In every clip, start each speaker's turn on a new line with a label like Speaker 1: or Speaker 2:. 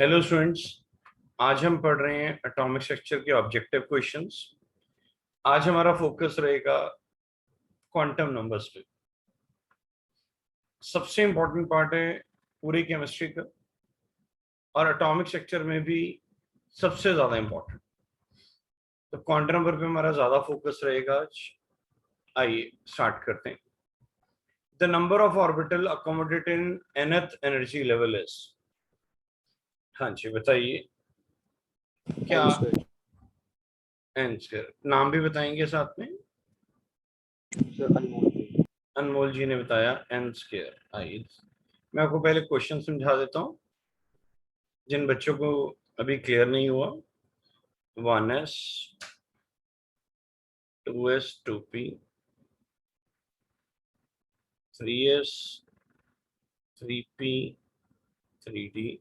Speaker 1: Hello students, आज हम पढ़ रहे हैं एटॉमिक स्ट्रक्चर के ऑब्जेक्टिव क्वेश्चंस। आज हमारा फोकस रहेगा क्वांटम नंबर्स पे। सबसे इंपॉर्टेंट पार्ट है पूरी केमिस्ट्री का और एटॉमिक स्ट्रक्चर में भी सबसे ज्यादा इंपॉर्टेंट। तो क्वांटम नंबर पे हमारा ज्यादा फोकस रहेगा आज। आइए स्टार्ट करते हैं। The number of orbital accommodate in nth energy level is. हाँ जी, बताइए क्या n स्क्वायर। नाम भी बताएंगे साथ में। अनमोल जी ने बताया n स्क्वायर। आइए मैं आपको पहले क्वेश्चन समझा देता हूँ जिन बच्चों को अभी क्लियर नहीं हुआ। 1s 2s 2p 3s 3p 3d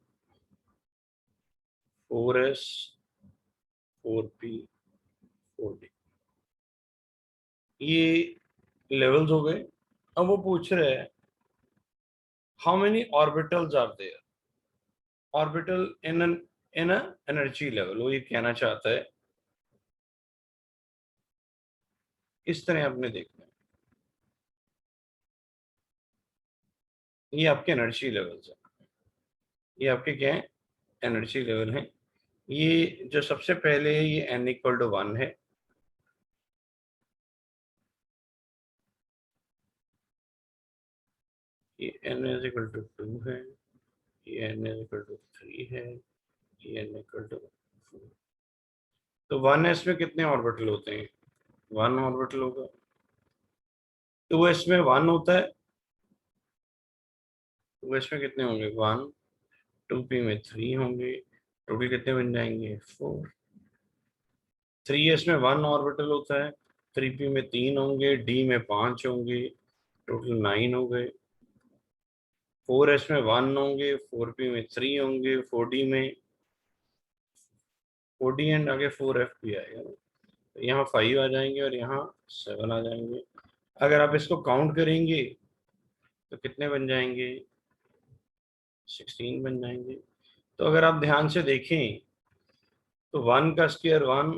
Speaker 1: 4s 4p 4d, ये लेवल्स हो गए। अब वो पूछ रहे हैं how many orbitals are there. Orbital in in energy level, वो ये कहना चाहता है। इस तरह आपने देखना है, ये आपके एनर्जी लेवल्स है। ये आपके क्या है? एनर्जी लेवल है। ये जो सबसे पहले है ये n=1 है। ये n=2 है। ये n=3 है। ये n=4। तो 1s में कितने ऑर्बिटल होते हैं? 1 ऑर्बिटल होगा। 2s में 1 होता है। 2s में कितने होंगे? 1। 2p में 3 होंगे। टोटल कितने बन जाएंगे? 4। 3s में 1 ऑर्बिटल होता है। 3p में 3 होंगे। d में 5 होंगे। टोटल 9 हो गए। 4s में 1 होंगे। 4p में 3 होंगे। 4d में 4d एंड आगे 4f भी आएगा। तो यहाँ 5 आ जाएंगे और यहाँ 7 आ जाएंगे। अगर आप इसको काउंट करेंगे तो कितने बन जाएंगे? 16 बन जाएंगे। तो अगर आप ध्यान से देखें तो 1 का स्क्वायर 1,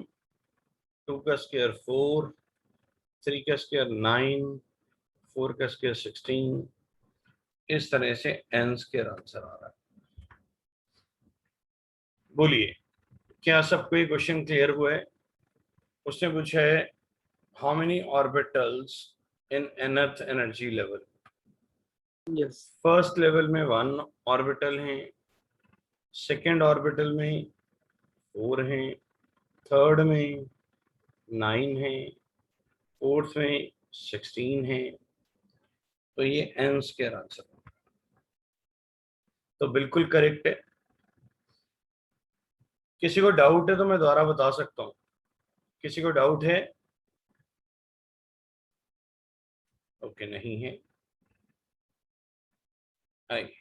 Speaker 1: 2 का स्क्वायर 4, 3 का स्क्वायर 9, 4 का स्क्वायर 16। इस तरह से n स्क्वायर आंसर आ रहा है। बोलिए, क्या सबको ये क्वेश्चन क्लियर हुआ है? उसने पूछा है how many orbitals in nth energy level. First level में 1 ऑर्बिटल है। सेकेंड ऑर्बिटल में 4 है। थर्ड में 9 है। फोर्थ में 16 है। तो ये n स्क्वायर आंसर, तो बिल्कुल करेक्ट है। किसी को डाउट है तो मैं दोबारा बता सकता हूँ। किसी को डाउट है? ओके, नहीं है। आइए,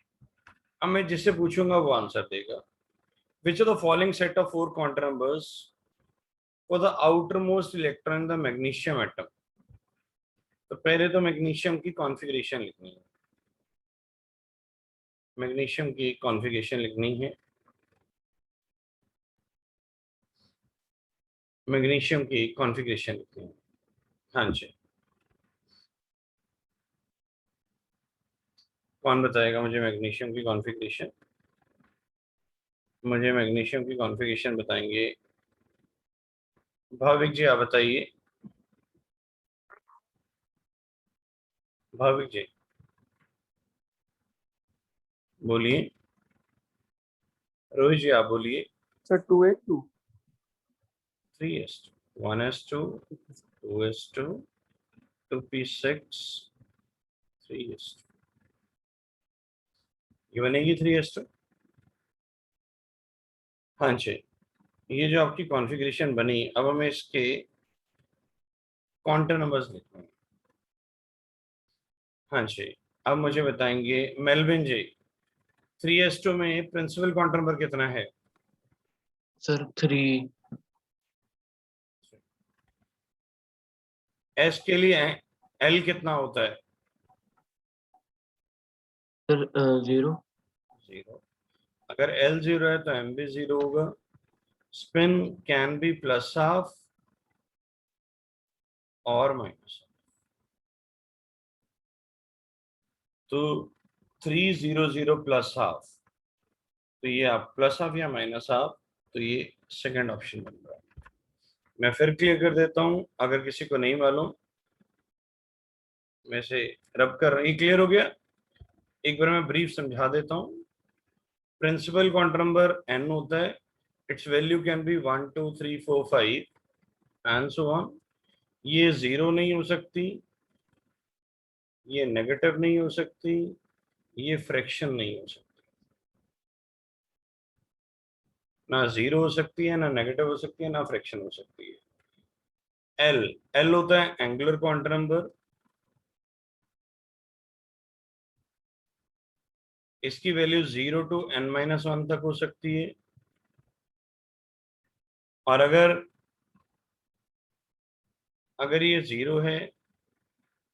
Speaker 1: अब मैं जिससे पूछूंगा वो आंसर देगा। Which of the following set of 4 quantum numbers for the outer most electron in the magnesium atom. तो पहले तो मैग्नीशियम की कॉन्फ़िगरेशन लिखनी है। मैग्नीशियम की कॉन्फ़िगरेशन लिखनी है। मैग्नीशियम की कॉन्फ़िगरेशन लिखनी है। हाँ जी, कौन बताएगा मुझे मैग्नीशियम की कॉन्फ़िगरेशन? मुझे मैग्नीशियम की कॉन्फ़िगरेशन बताएंगे भाविक जी, आप बताइए। भाविक जी बोलिए। रोहित जी आप बोलिए।
Speaker 2: Sir 282
Speaker 1: 3s2 1s2 2s2 2p6 3s2, ये बनेगी 3s2। हाँ जी, ये जो आपकी कॉन्फ़िगरेशन बनी, अब हमें इसके क्वांटम नंबर्स लिखने हैं। हाँ जी, अब मुझे बताएंगे मेलविन जी, 3s2 में प्रिंसिपल क्वांटम नंबर कितना है?
Speaker 2: सर 3
Speaker 1: s के लिए l कितना होता है?
Speaker 2: सर 0
Speaker 1: 0। अगर L 0 है तो M भी 0 होगा. Spin can be plus half और माइनस. तो 300 प्लस हाफ, तो ये आप प्लस हाफ या माइनस हाफ, तो ये सेकंड ऑप्शन बन रहा है. मैं फिर क्लियर कर देता हूं, अगर किसी को नहीं मालूम. मैं से रब कर रहा हूं. ये क्लियर हो गया? एक बार मैं ब्रीफ समझा देता हूं. प्रिंसिपल क्वांटम नंबर n होता है. It's value can be 1 2 3 4 5 and so on. ये जीरो नहीं हो सकती, ये नेगेटिव नहीं हो सकती, ये फ्रैक्शन नहीं हो सकती. ना जीरो हो सकती है, ना नेगेटिव हो सकती है, ना फ्रैक्शन हो सकती है. एल एल होता है एंगुलर क्वांटम नंबर. इसकी वैल्यू 0 टू n-1 तक हो सकती है. और अगर अगर ये जीरो है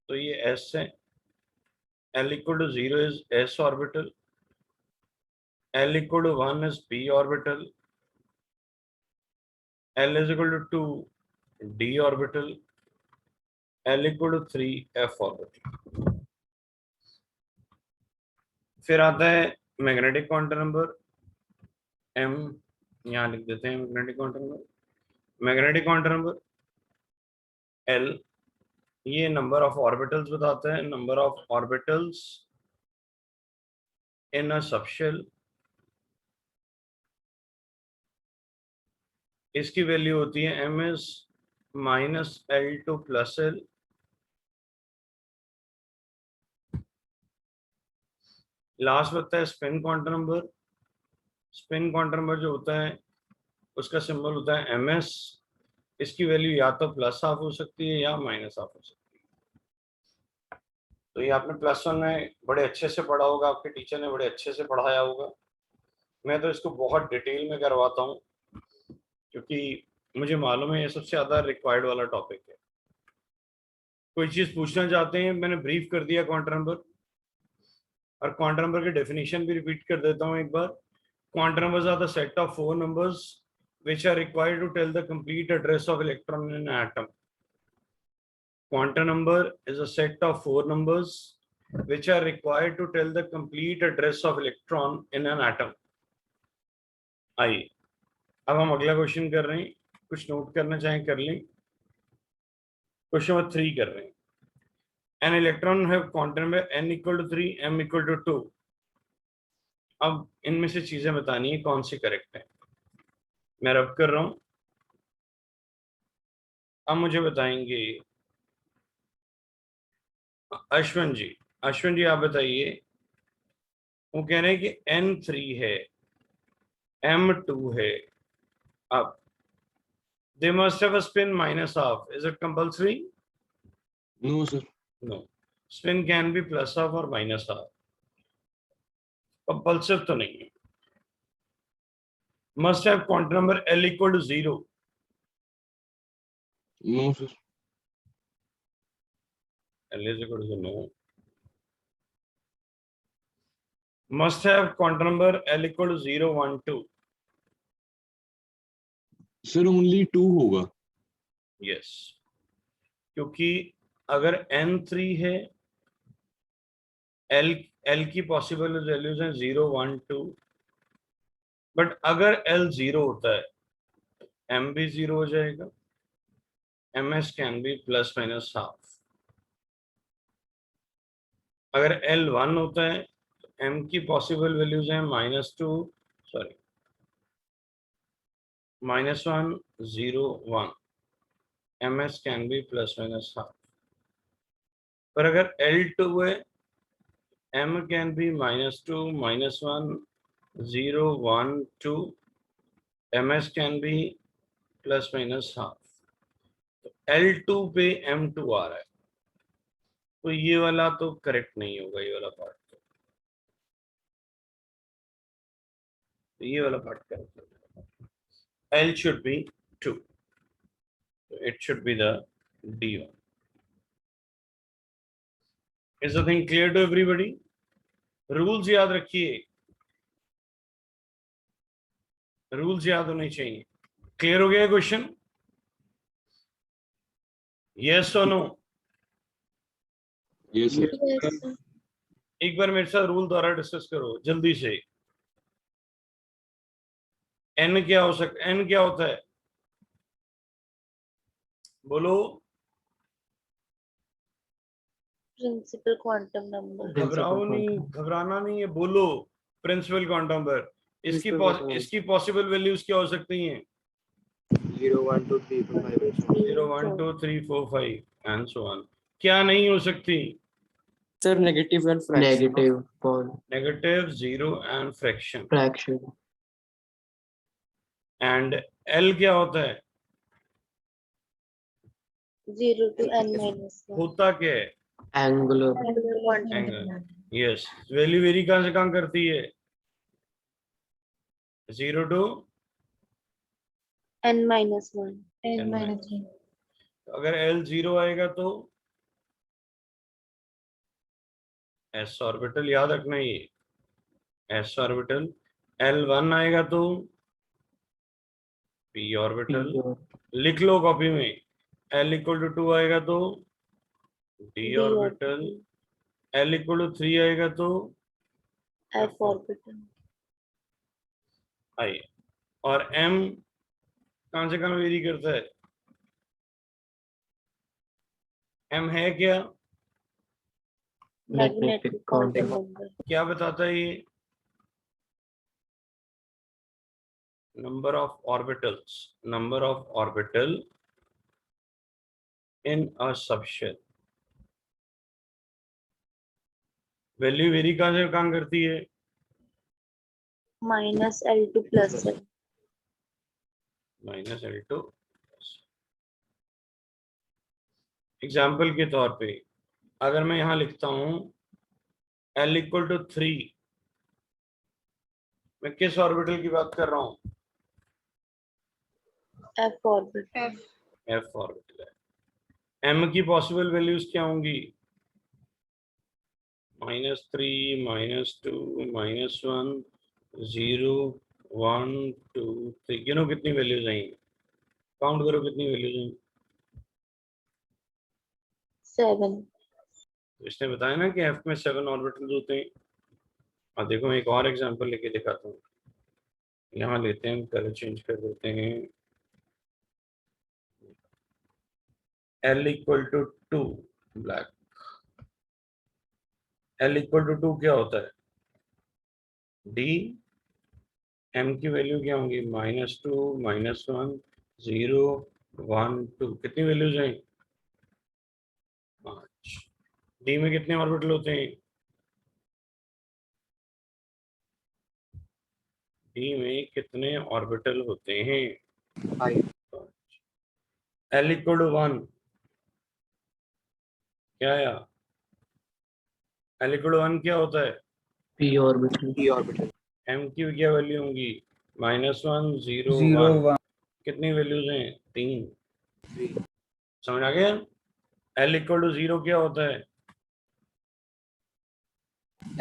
Speaker 1: तो ये s है. L equal to 0 is s orbital. L equal to 1 is p orbital. L is equal to 2 d orbital. L equal to 3 f orbital. फिर आता है मैग्नेटिक क्वांटम नंबर m. यहाँ लिख देते हैं magnetic quantum number. Magnetic quantum number L, ये number of orbitals बताता है. Number of orbitals in a subshell. इसकी वैल्यू होती है m is minus L two plus L. Last होता है spin quantum number. Spin quantum number जो होता है उसका सिंबल होता है ms. इसकी वैल्यू या तो प्लस हाफ हो सकती है या माइनस हाफ हो सकती है. तो ये आपने प्लस वन में बड़े अच्छे से पढ़ा होगा, आपके टीचर ने बड़े अच्छे से पढ़ाया होगा. मैं तो इसको बहुत डिटेल में करवाता हूँ क्योंकि मुझे मालूम है ये सबसे ज़्यादा रिक्वायर्ड वाला टॉपिक है. कोई चीज़ पूछना चाहते हैं? मैंने ब्रीफ कर दिया क्वांटम नंबर. और क्वांटम नंबर की डेफिनेशन भी रिपीट कर देता हूँ एक बार. Quantum numbers are the set of 4 numbers which are required to tell the complete address of electron in an atom. Quantum number is a set of 4 numbers which are required to tell the complete address of electron in an atom. आइए अब हम अगला question कर रहे हैं. कुछ note करना चाहें कर लें. क्वेश्चन नंबर 3 कर रहे हैं. An electron have quantum number n equal to 3, m equal to 2. अब इनमें से चीजें बतानी है कौन सी करेक्ट है. मैं रब कर रहा हूं. अब मुझे बताएंगे अश्विन जी. अश्विन जी आप बताइए. वो कह रहे हैं कि n3 है, m2 है. अब they must have a spin minus half. Is it compulsory?
Speaker 2: No, sir.
Speaker 1: No. Spin can be plus half or minus half. Compulsive तो नहीं है. Must have quantum number L equal to 0.
Speaker 2: No, sir.
Speaker 1: L is equal to 0. Must have quantum number L equal to 0, 1, 2.
Speaker 2: Sir, only 2 होगा.
Speaker 1: Yes. क्योंकि अगर n3 है, L की possible values हैं 0, 1, 2. But अगर L 0 होता है M भी 0 हो जाएगा. MS can be plus minus half. अगर L 1 होता है तो M की पॉसिबल वैल्यूज हैं -2, sorry -1, 0, 1. MS can be plus minus half. पर अगर L2 है, M can be -2, -1, 0, 1, 2. MS can be plus minus half. तो L2 पे M2 आ रहा है, तो ये वाला तो करेक्ट नहीं होगा. ये वाला पार्ट तो ये वाला पार्ट करेक्ट होगा. L should be 2. So it should be the D1. Is the thing clear to everybody? Rules याद रखिए. रूल्स याद होने चाहिए। क्लियर हो गया क्वेश्चन? यस और no?
Speaker 2: Yes sir.
Speaker 3: Yes, sir.
Speaker 1: एक बार मेरे साथ रूल द्वारा डिस्कस करो जल्दी से। एन क्या हो सकता, एन क्या होता है? बोलो।
Speaker 3: Principal quantum number.
Speaker 1: घबराओ नहीं, घबराना नहीं है, बोलो। Principal quantum number. इसकी पॉसिबल वैल्यूज क्या हो सकती हैं?
Speaker 4: 0 1 2 3 4 5
Speaker 1: 0 1 2 3 4 5 एंड सो ऑन। क्या नहीं हो सकती?
Speaker 5: Sir, negative and fraction.
Speaker 4: Negative point
Speaker 1: negative, zero and fraction.
Speaker 4: fraction.
Speaker 1: And L क्या होता है?
Speaker 3: 0 to n minus 1.
Speaker 1: होता क्या है?
Speaker 4: Angular.
Speaker 3: Angular quantum
Speaker 1: angle.
Speaker 3: number.
Speaker 1: Yes. Value very कहां से कहां करती है? 0 to
Speaker 3: n minus 1.
Speaker 1: n minus 1. अगर एल 0 आएगा तो एस ऑर्बिटल, याद रखना ये एस ऑर्बिटल। एल 1 आएगा तो पी ऑर्बिटल। लिख लो कॉपी में। एल इक्वल टू 2 आएगा तो d
Speaker 3: d
Speaker 1: orbital.
Speaker 3: orbital.
Speaker 1: L equal to 3 आएगा तो
Speaker 3: f orbital.
Speaker 1: आई। और एम कहां से कहां वेरी करता है? एम है क्या?
Speaker 3: Magnetic quantum number.
Speaker 1: क्या बताता है ये? Number of orbitals, number of orbital in a subshell. Value very कहां से कहां करती है?
Speaker 3: Minus L2 plus L.
Speaker 1: Minus L two. Example के तौर पे अगर मैं यहां लिखता हूं एल इक्वल टू 3, मैं किस ऑर्बिटल की बात कर रहा हूं?
Speaker 3: f orbital.
Speaker 1: एफ ऑर्बिटल है। एम की पॉसिबल वैल्यूज क्या होंगी? -3, -2, -1, 0, 1 2 3। गिनो कितनी वैल्यूज आई? काउंट करो कितनी वैल्यूज आई।
Speaker 3: 7.
Speaker 1: तो इसने बताया ना कि एफ में 7 ऑर्बिटल्स होते हैं। और देखो मैं एक और एग्जांपल लेके दिखाता हूँ। यहाँ लेते हैं, कलर चेंज कर देते हैं। L equal to 2 black. L equal to 2 क्या होता है? D। M की वैल्यू क्या होंगी? -2, -1, 0, 1 2। कितनी वैल्यूज हैं? 5। D में कितने ऑर्बिटल होते हैं? D में कितने ऑर्बिटल होते हैं?
Speaker 4: 5.
Speaker 1: L इक्वल टू 1 क्या आया? L इक्वल टू 1 क्या होता है?
Speaker 4: P orbital. P orbital.
Speaker 1: M की क्या वैल्यू होंगी? -1 0 1। कितनी वैल्यूज हैं? 3।
Speaker 4: 3.
Speaker 1: समझ आ गया? L इक्वल टू 0 क्या होता है?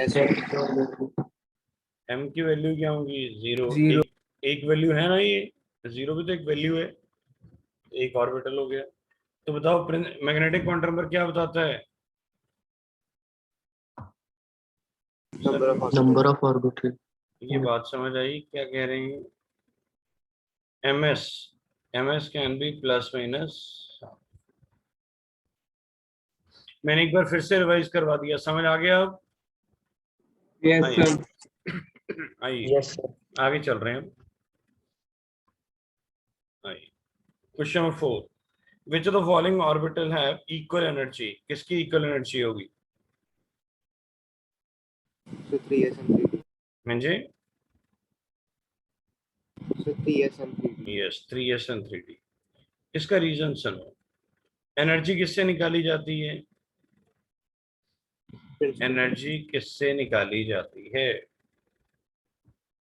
Speaker 4: S orbital.
Speaker 1: M की वैल्यू क्या होंगी? 0। एक वैल्यू है ना, ये 0 भी तो एक वैल्यू है, एक ऑर्बिटल हो गया। तो बताओ मैग्नेटिक क्वांटम नंबर क्या बताता है?
Speaker 4: Number of orbital.
Speaker 1: ये बात समझ आई क्या कह रहे हैं? MS can be plus minus. मैंने एक बार फिर से रिवाइज करवा दिया, समझ आ गया अब?
Speaker 5: Yes,
Speaker 1: आइए।
Speaker 5: sir.
Speaker 1: आइए
Speaker 5: Yes, sir.
Speaker 1: आगे चल रहे हैं। आइए question number 4। Which of the following orbital have equal energy? किसकी इक्वल एनर्जी होगी?
Speaker 4: So 3s and 3d.
Speaker 1: म्हणजे
Speaker 4: So 3s and 3d.
Speaker 1: Yes 3s and 3d। इसका रीजन सुनो। एनर्जी किससे निकाली जाती है? एनर्जी किससे निकाली जाती है?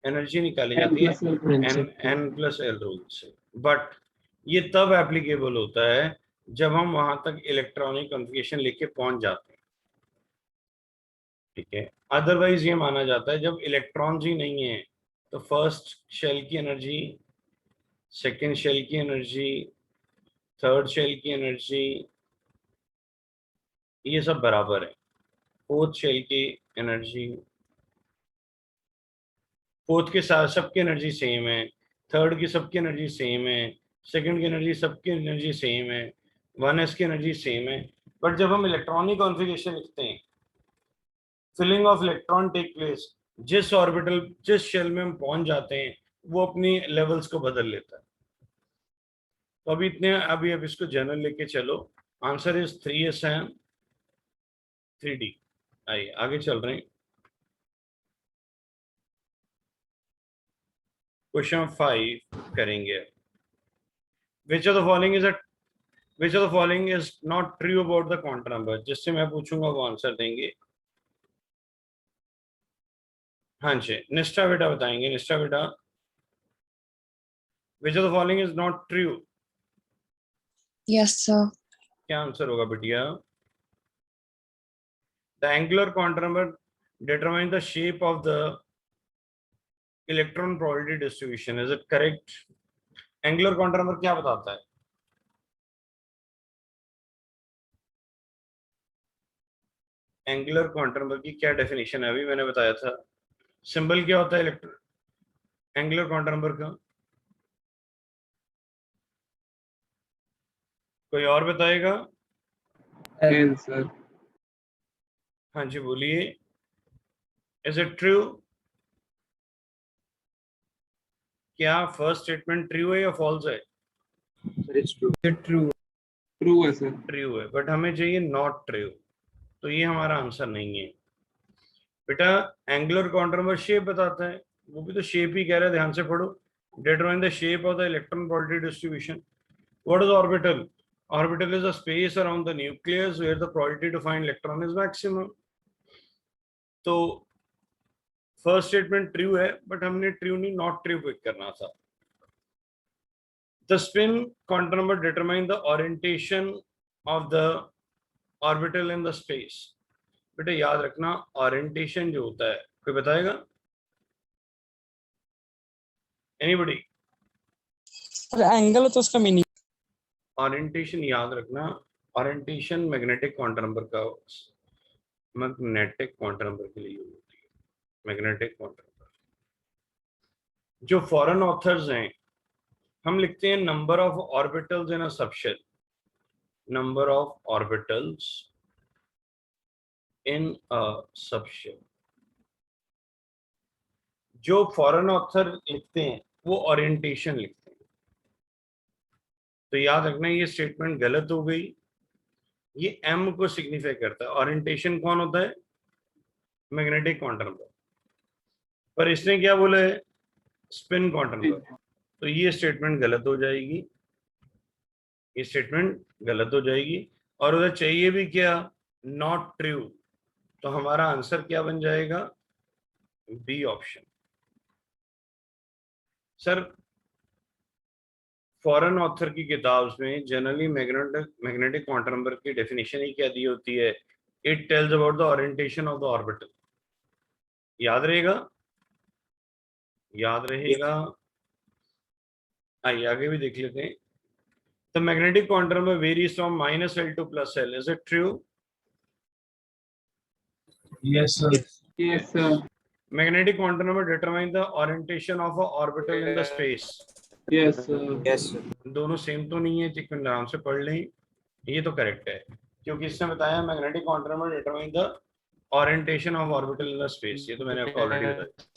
Speaker 1: एनर्जी निकाली जाती है n प्लस एल रूल से। बट ये तब एप्लीकेबल होता है जब हम वहां तक इलेक्ट्रॉनिक कॉन्फ़िगरेशन लेके पहुंच जाते हैं, ठीक है। अदरवाइज ये माना जाता है जब इलेक्ट्रॉन्स ही नहीं है तो फर्स्ट शेल की एनर्जी, सेकेंड शेल की एनर्जी, थर्ड शेल की एनर्जी, ये सब बराबर है। फोर्थ शेल की एनर्जी, फोर्थ के साथ सबकी एनर्जी सेम है, थर्ड की सबकी एनर्जी सेम है, सेकंड की एनर्जी सबकी एनर्जी सेम है, 1s की एनर्जी सेम है। बट जब हम इलेक्ट्रॉनिक कॉन्फ़िगरेशन लिखते हैं, filling of electron take place, जिस ऑर्बिटल जिस शेल में हम पहुंच जाते हैं वो अपनी लेवल्स को बदल लेता है। तो अभी इतने, अभी अब इसको जनरल लेके चलो। Answer is 3s and 3d। आइए आगे चल रहे हैं। क्वेश्चन 5 करेंगे। Which of the following is a which of the following is not true about the quantum number, जिससे मैं पूछूंगा वो आंसर देंगे। हाँ जी, निष्ठा बेटा बताएंगे। निष्ठा बेटा, which of the following is not true?
Speaker 6: Yes, sir.
Speaker 1: क्या आंसर होगा बिटिया? The angular quantum number determine the shape of the electron probability distribution, is it correct? Angular quantum number क्या बताता है? एंगुलर क्वांटम नंबर की क्या definition है? अभी मैंने बताया था। सिंबल क्या होता है एंगुलर क्वांटम नंबर का? कोई और बताएगा?
Speaker 5: L, sir.
Speaker 1: हाँ जी बोलिए। Is it true? क्या फर्स्ट स्टेटमेंट ट्रू है या फॉल्स है?
Speaker 4: Sir, it's true.
Speaker 5: True. True है sir.
Speaker 1: ट्रू है, बट हमें चाहिए नॉट ट्रू, तो ये हमारा आंसर नहीं है बेटा। एंगुलर क्वांटम नंबर शेप बताता है, वो भी तो शेप ही कह रहा है, ध्यान से पढ़ो। Determine the shape of the electron probability distribution. What is orbital? Orbital is a space around the nucleus where the probability to find electron is maximum. तो फर्स्ट स्टेटमेंट ट्रू है, बट हमने true नहीं not true pick करना था। The spin quantum number determine the orientation of the orbital in the space. बेटा याद रखना, orientation जो होता है, कोई बताएगा? एनीबॉडी?
Speaker 5: Sir, angle तो उसका meaning.
Speaker 1: ओरिएंटेशन याद रखना, ओरिएंटेशन मैग्नेटिक क्वांटम नंबर का, मैग्नेटिक क्वांटम नंबर के लिए यूज होती है। Magnetic quantum number. जो फॉरेन ऑथर्स हैं, हम लिखते हैं number of orbitals in a subshell, number of orbitals in a subshell. जो फॉरेन ऑथर लिखते हैं वो ओरिएंटेशन लिखते हैं। तो याद रखना ये स्टेटमेंट गलत हो गई। ये एम को सिग्निफाई करता है। ओरिएंटेशन कौन होता है? Magnetic quantum number. पर इसने क्या बोला है? Spin quantum number. तो ये स्टेटमेंट गलत हो जाएगी, ये स्टेटमेंट गलत हो जाएगी। और उधर चाहिए भी क्या? Not true. तो हमारा आंसर क्या बन जाएगा? B option. Sir foreign author की किताब में जनरली मैग्नेटिक क्वांटम नंबर की डेफिनेशन ही क्या दी होती है? It tells about the orientation of the orbital. याद रहेगा? याद रहेगा? आइए आगे भी देख लेते हैं। The magnetic quantum number varies from -L to +L, is it true?
Speaker 5: Yes sir. Yes sir.
Speaker 1: Magnetic quantum number determine the orientation of a orbital in the space.
Speaker 5: Yes sir.
Speaker 4: Yes, sir.
Speaker 1: दोनों same तो नहीं है, एक minute आराम से पढ़ लें। ये तो करेक्ट है, क्योंकि इसने बताया magnetic quantum number determine the orientation of orbital in the space. ये तो मैंने आपको ऑलरेडी बताया।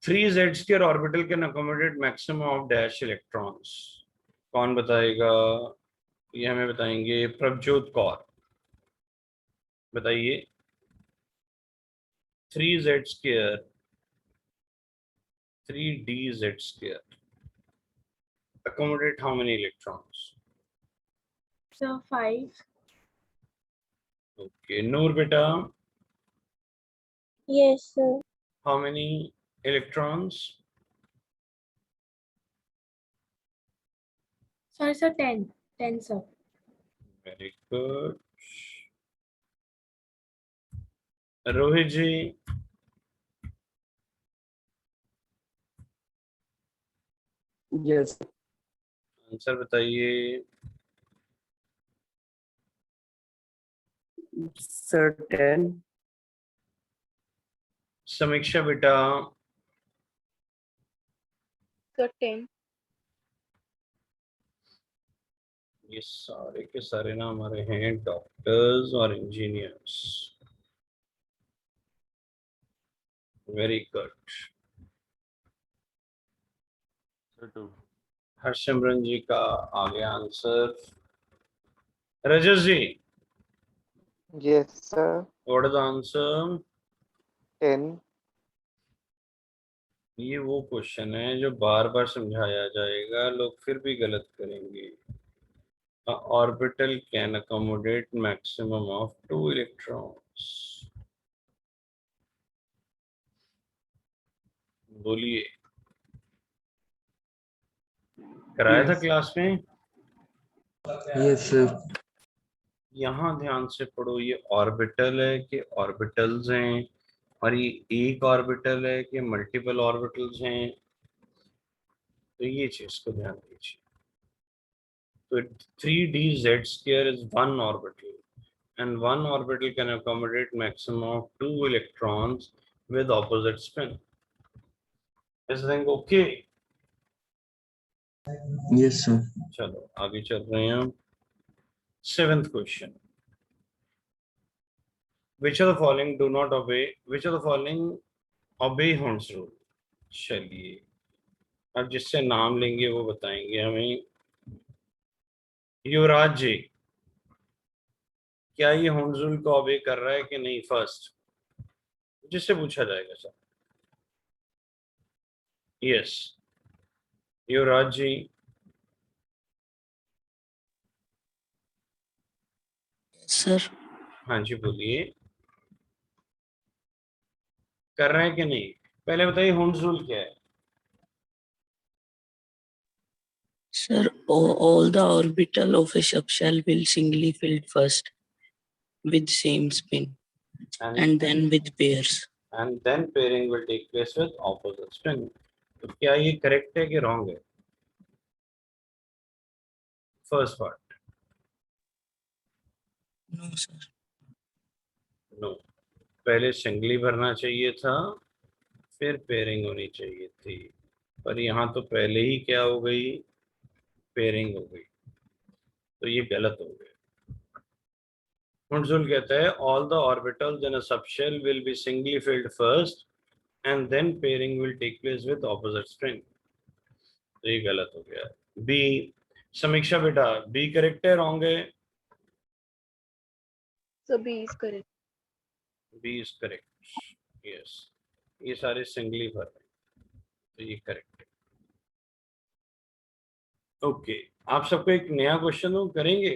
Speaker 1: Three Z square orbital can accommodate maximum of dash electrons. कौन बताएगा? ये हमें बताएंगे प्रभजोत कौर। बताइए। 3Z square, 3DZ square accommodate how many electrons?
Speaker 3: So 5.
Speaker 1: Okay, Noor beta,
Speaker 3: Yes, sir.
Speaker 1: how many electrons?
Speaker 3: Sorry, sir. 10. 10, sir.
Speaker 1: Very good. Rohit ji,
Speaker 4: Yes,
Speaker 1: answer बताइए।
Speaker 4: sir. 10.
Speaker 1: समीक्षा बेटा,
Speaker 3: Sir, 10.
Speaker 1: ये सारे के सारे ना हमारे हैं डॉक्टर्स और engineers. Very good.
Speaker 2: Sir 2।
Speaker 1: Harsimran ji का आ गया answer. Rajat ji,
Speaker 7: Yes, sir.
Speaker 1: What is the answer?
Speaker 7: 10.
Speaker 1: ये वो क्वेश्चन है जो बार बार समझाया जाएगा, लोग फिर भी गलत करेंगे। A orbital can accommodate maximum of 2 electrons. बोलिए, कराया था
Speaker 5: Yes.
Speaker 1: क्लास में?
Speaker 2: Yes sir.
Speaker 1: यहाँ ध्यान से पढ़ो, ये ऑर्बिटल है कि ऑर्बिटल्स हैं, और ये एक ऑर्बिटल है कि मल्टीपल ऑर्बिटल्स हैं, तो ये चीज को ध्यान दीजिए। तो 3 d z² is one orbital, and one orbital can accommodate maximum of 2 electrons with opposite spin. Is that okay?
Speaker 2: Yes sir.
Speaker 1: चलो आगे चल रहे हैं हम। 7th question, which of the following do not obey, which of the following obey Hund's rule? चलिए, अब जिससे नाम लेंगे वो बताएंगे हमें। युवराज जी, क्या ये Hund's rule को obey कर रहा है कि नहीं? फर्स्ट जिससे पूछा जाएगा सर। यस, युवराज जी।
Speaker 8: सर
Speaker 1: हाँ जी बोलिए, कर रहे हैं कि नहीं? पहले बताइए Hund's rule क्या है?
Speaker 8: sir, all the orbital of a subshell will singly filled first with same spin and then with pairs.
Speaker 1: And then pairing will take place with opposite spin. तो क्या ये करेक्ट है कि रॉन्ग है? First part
Speaker 8: No, sir.
Speaker 1: No, पहले singly भरना चाहिए था, फिर पेयरिंग होनी चाहिए थी, पर यहाँ तो पहले ही क्या हो गई? पेयरिंग हो गई, तो ये गलत हो गया। हुंसुल कहता है all the orbitals in a subshell will be singly filled first and then pairing will take place with opposite string, तो ये गलत हो गया। बी, समीक्षा बेटा, बी करेक्ट है रॉन्ग है?
Speaker 3: So B is correct.
Speaker 1: B is correct. Yes, ये सारे सिंगली भर रहे हैं, तो ये करेक्ट है। ओके, आप सबको एक नया क्वेश्चन हो, करेंगे?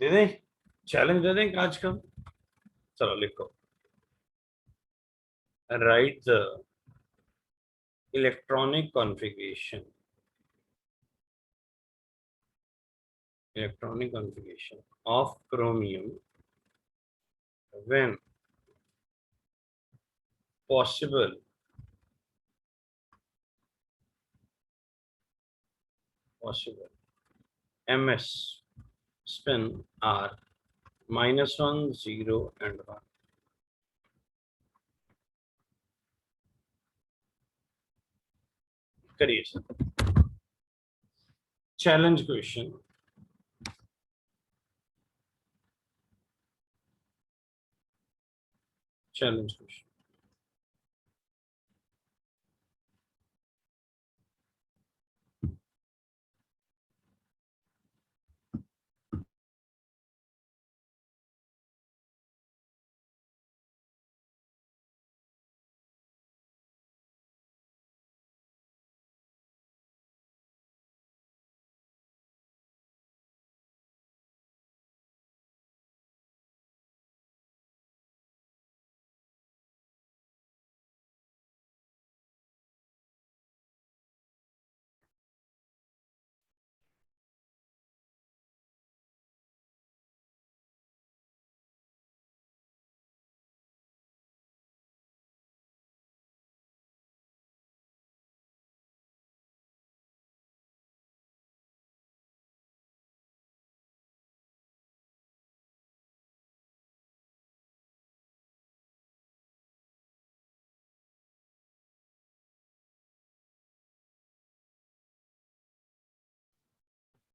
Speaker 1: दे दें, चैलेंज दे दें आज का? चलो लिखो, right the electronic configuration of chromium when possible ms spin are -1, 0 and 1. करिए sir. Challenge question, challenge question.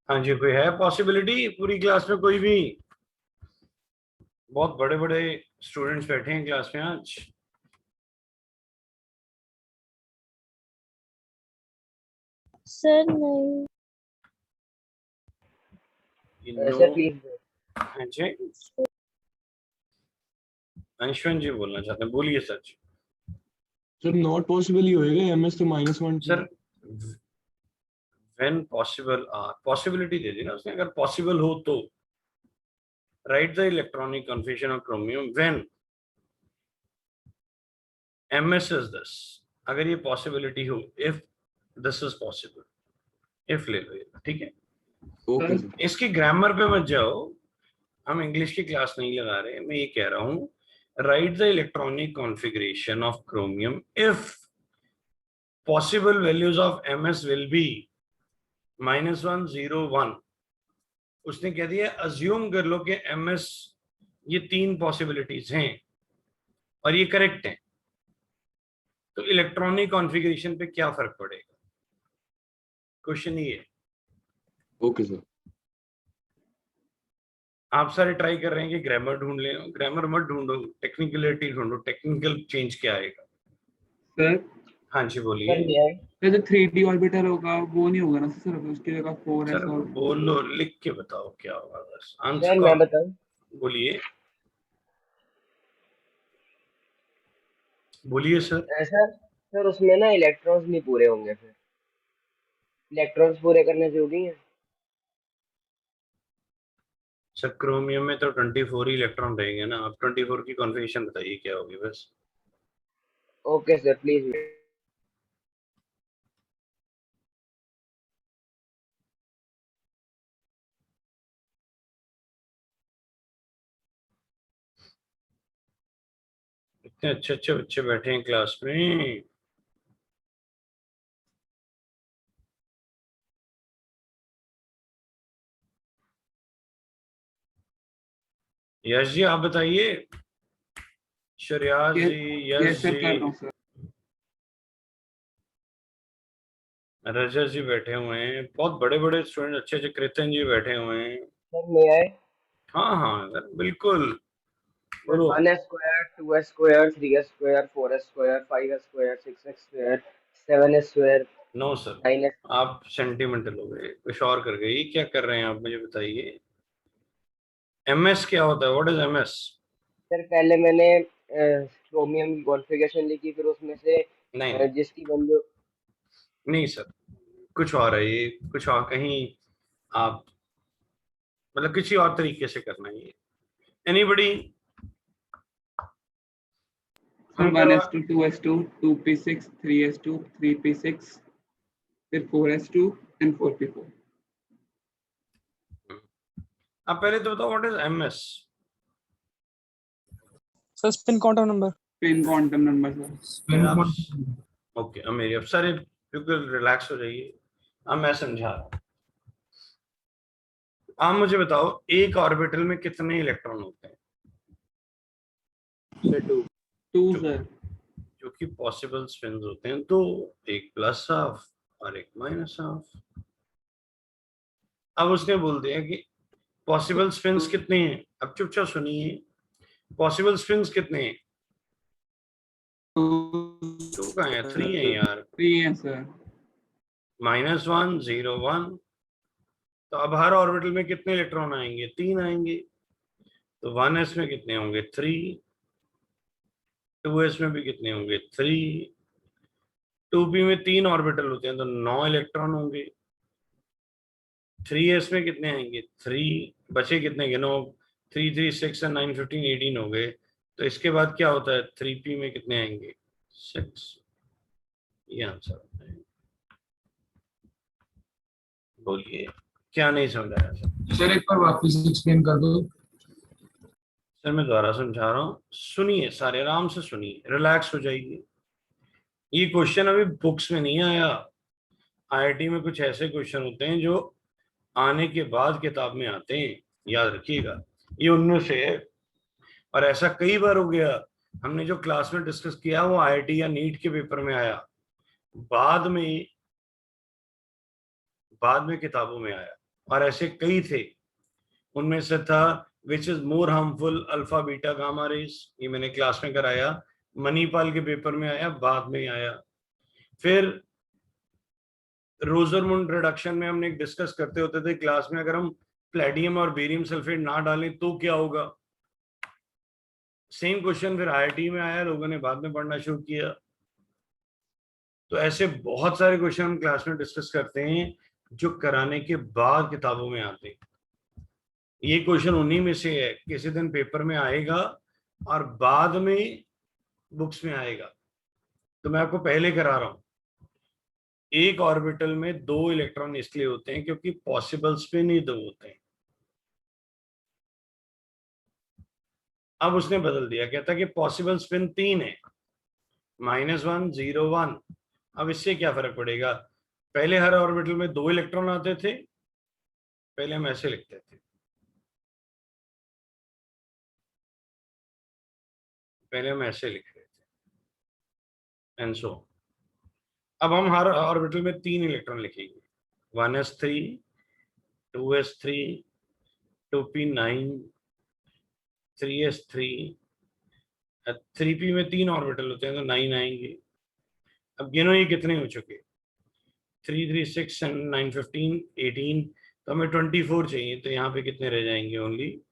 Speaker 1: हाँ जी, कोई है पॉसिबिलिटी पूरी क्लास में? कोई भी? बहुत बड़े बड़े स्टूडेंट्स बैठे हैं क्लास में आज।
Speaker 3: सर नहीं।
Speaker 4: Sir please.
Speaker 1: हाँ जी, अंशुमन जी बोलना चाहते हैं, बोलिए सच।
Speaker 5: सर नॉट पॉसिबल ही होएगा, ms तो -1
Speaker 1: सर व्हेन पॉसिबल, पॉसिबिलिटी दे दी ना उसने, अगर पॉसिबल हो तो right the electronic configuration of chromium when ms is this. अगर ये पॉसिबिलिटी हो, if this is possible, if ले लो ये, ठीक है।
Speaker 5: ओके
Speaker 1: इसकी ग्रामर पे मत जाओ, हम इंग्लिश की क्लास नहीं लगा रहे। मैं ये कह रहा हूँ, right the electronic configuration of chromium if possible values of ms will be -1 0 1। उसने कह दिया अज्यूम कर लो कि ms ये 3 पॉसिबिलिटीज हैं और ये करेक्ट हैं, तो इलेक्ट्रॉनिक कॉन्फ़िगरेशन पे क्या फर्क पड़ेगा? क्वेश्चन ये है।
Speaker 5: Okay sir.
Speaker 1: आप सारे ट्राई कर रहे हैं कि ग्रामर ढूंढ लें, ग्रामर मत ढूंढो, टेक्निकलिटी ढूंढो। टेक्निकल चेंज क्या आएगा?
Speaker 5: सर
Speaker 1: हाँ जी बोलिए
Speaker 5: सर जो 3D ऑर्बिटल होगा वो नहीं होगा ना सर, उसकी जगह 4s
Speaker 1: सर।
Speaker 5: और
Speaker 1: बोलो, लिख के बताओ क्या होगा बस।
Speaker 4: सर
Speaker 1: आंसर
Speaker 4: मैं बताऊं?
Speaker 1: बोलिए, बोलिए सर।
Speaker 4: सर सर उसमें ना इलेक्ट्रॉन्स नहीं पूरे होंगे, फिर इलेक्ट्रॉन्स पूरे करने जरूरी है।
Speaker 1: सर क्रोमियम में तो 24 ही इलेक्ट्रॉन रहेंगे ना। आप 24 की कॉन्फ़िगरेशन बताइए क्या होगी बस।
Speaker 4: Okay sir please.
Speaker 1: इतने अच्छे अच्छे बच्चे बैठे हैं क्लास में। यश जी आप बताइए। शरियाज जी, यश
Speaker 5: सर कर रहा
Speaker 1: जी,
Speaker 5: हूँ सर।
Speaker 1: रजत जी बैठे हुए हैं, बहुत बड़े बड़े स्टूडेंट अच्छे अच्छे। कृतन जी बैठे हुए हैं।
Speaker 4: सर मैं आए।
Speaker 1: हाँ हाँ सर बिल्कुल,
Speaker 4: सर
Speaker 1: बोलो।
Speaker 4: 1s square 2s square 3s square 4s square 5s square 6s square 7s square
Speaker 1: no sir,
Speaker 4: 9s।
Speaker 1: आप सेंटिमेंटल हो गए, कुछ और कर गए। ये क्या कर रहे हैं आप, मुझे बताइए। एमएस क्या होता है? What is MS?
Speaker 4: सर पहले मैंने क्रोमियम की कॉन्फ़िगरेशन लिखी, फिर उसमें से
Speaker 1: नहीं
Speaker 4: जिसकी वैल्यू।
Speaker 1: नहीं सर, कुछ और है ये, कुछ और कहीं आप, मतलब किसी और तरीके से करना है ये। Anybody?
Speaker 5: Sir 1s2 2s2 2p6 3s2 3p6 फिर 4s2 and 4p4।
Speaker 1: आप पहले तो बताओ what is MS.
Speaker 5: Sir spin quantum number. Spin quantum number sir.
Speaker 1: Okay, अब मेरी, अब सारे बिल्कुल रिलैक्स हो जाइए। अब मैं समझा रहा हूं। आप मुझे बताओ एक ऑर्बिटल में कितने इलेक्ट्रॉन होते हैं?
Speaker 4: सर 2।
Speaker 5: 2 सर।
Speaker 1: जो कि पॉसिबल स्पिन्स होते हैं, तो एक प्लस हाफ और एक माइनस हाफ। अब उसने बोल दिया कि पॉसिबल स्पिन्स कितने हैं। अब चुपचाप सुनिए, पॉसिबल स्पिन्स कितने हैं? 2 कहाँ है? 3 है यार।
Speaker 5: 3 है सर।
Speaker 1: -1 0 1। तो अब हर ऑर्बिटल में कितने इलेक्ट्रॉन आएंगे? 3 आएंगे। तो 1s में कितने होंगे? 3। 2s में भी कितने होंगे? 3। 2p में 3 ऑर्बिटल होते हैं तो 9 इलेक्ट्रॉन होंगे। 3s में कितने आएंगे? 3। बचे कितने गिनो? 3 3 6 और 9 15 18 हो गए। तो इसके बाद क्या होता है? 3p में कितने आएंगे? 6। ये आंसर होता है। बोलिए, क्या नहीं समझ आया सर?
Speaker 5: सर एक बार वापस एक्सप्लेन कर दो।
Speaker 1: सर मैं दोबारा समझा रहा हूँ, सुनिए, सारे आराम से सुनिए, रिलैक्स हो जाइए। ये क्वेश्चन अभी बुक्स में नहीं आया। आईआईटी में कुछ ऐसे क्वेश्चन होते हैं जो आने के बाद किताब में आते हैं, याद रखिएगा। ये उनमें से है, और ऐसा कई बार हो गया। हमने जो क्लास में डिस्कस किया वो आईआईटी या नीट के पेपर में आया, बाद में किताबों में आया। और ऐसे कई थे, उनमें से था which is more harmful, alpha beta gamma rays. ये मैंने क्लास में कराया, मणिपाल के पेपर में आया, बाद में आया। फिर रोजरमुंड रिडक्शन में हमने डिस्कस करते होते थे क्लास में, अगर हम प्लेडियम और बेरियम सल्फेट ना डालें तो क्या होगा। सेम क्वेश्चन फिर आईआईटी में आया, लोगों ने बाद में पढ़ना शुरू किया। तो ऐसे बहुत सारे क्वेश्चन हम क्लास में डिस्कस करते हैं जो कराने के बाद किताबों में आते हैं। ये क्वेश्चन उन्हीं में से है, किसी दिन पेपर में आएगा और बाद में बुक्स में आएगा। तो मैं आपको पहले करा रहा हूं, एक ऑर्बिटल में 2 इलेक्ट्रॉन इसलिए होते हैं क्योंकि पॉसिबल स्पिन ही 2 होते हैं। अब उसने बदल दिया, कहता कि पॉसिबल स्पिन 3 है, -1 0 1। अब इससे क्या फर्क पड़ेगा, पहले हर ऑर्बिटल में 2 इलेक्ट्रॉन आते थे, पहले हम ऐसे लिखते थे, पहले हम ऐसे लिख रहे थे एंड सो। अब हम हर ऑर्बिटल में 3 इलेक्ट्रॉन लिखेंगे, 1s3 2s3 2p9 3s3। 3p में 3 ऑर्बिटल होते हैं तो 9 आएंगे। अब गिनो ये कितने हो चुके, 3 3 6 and 9 15 18, तो हमें 24 चाहिए, तो यहाँ पे कितने रह जाएंगे, ओनली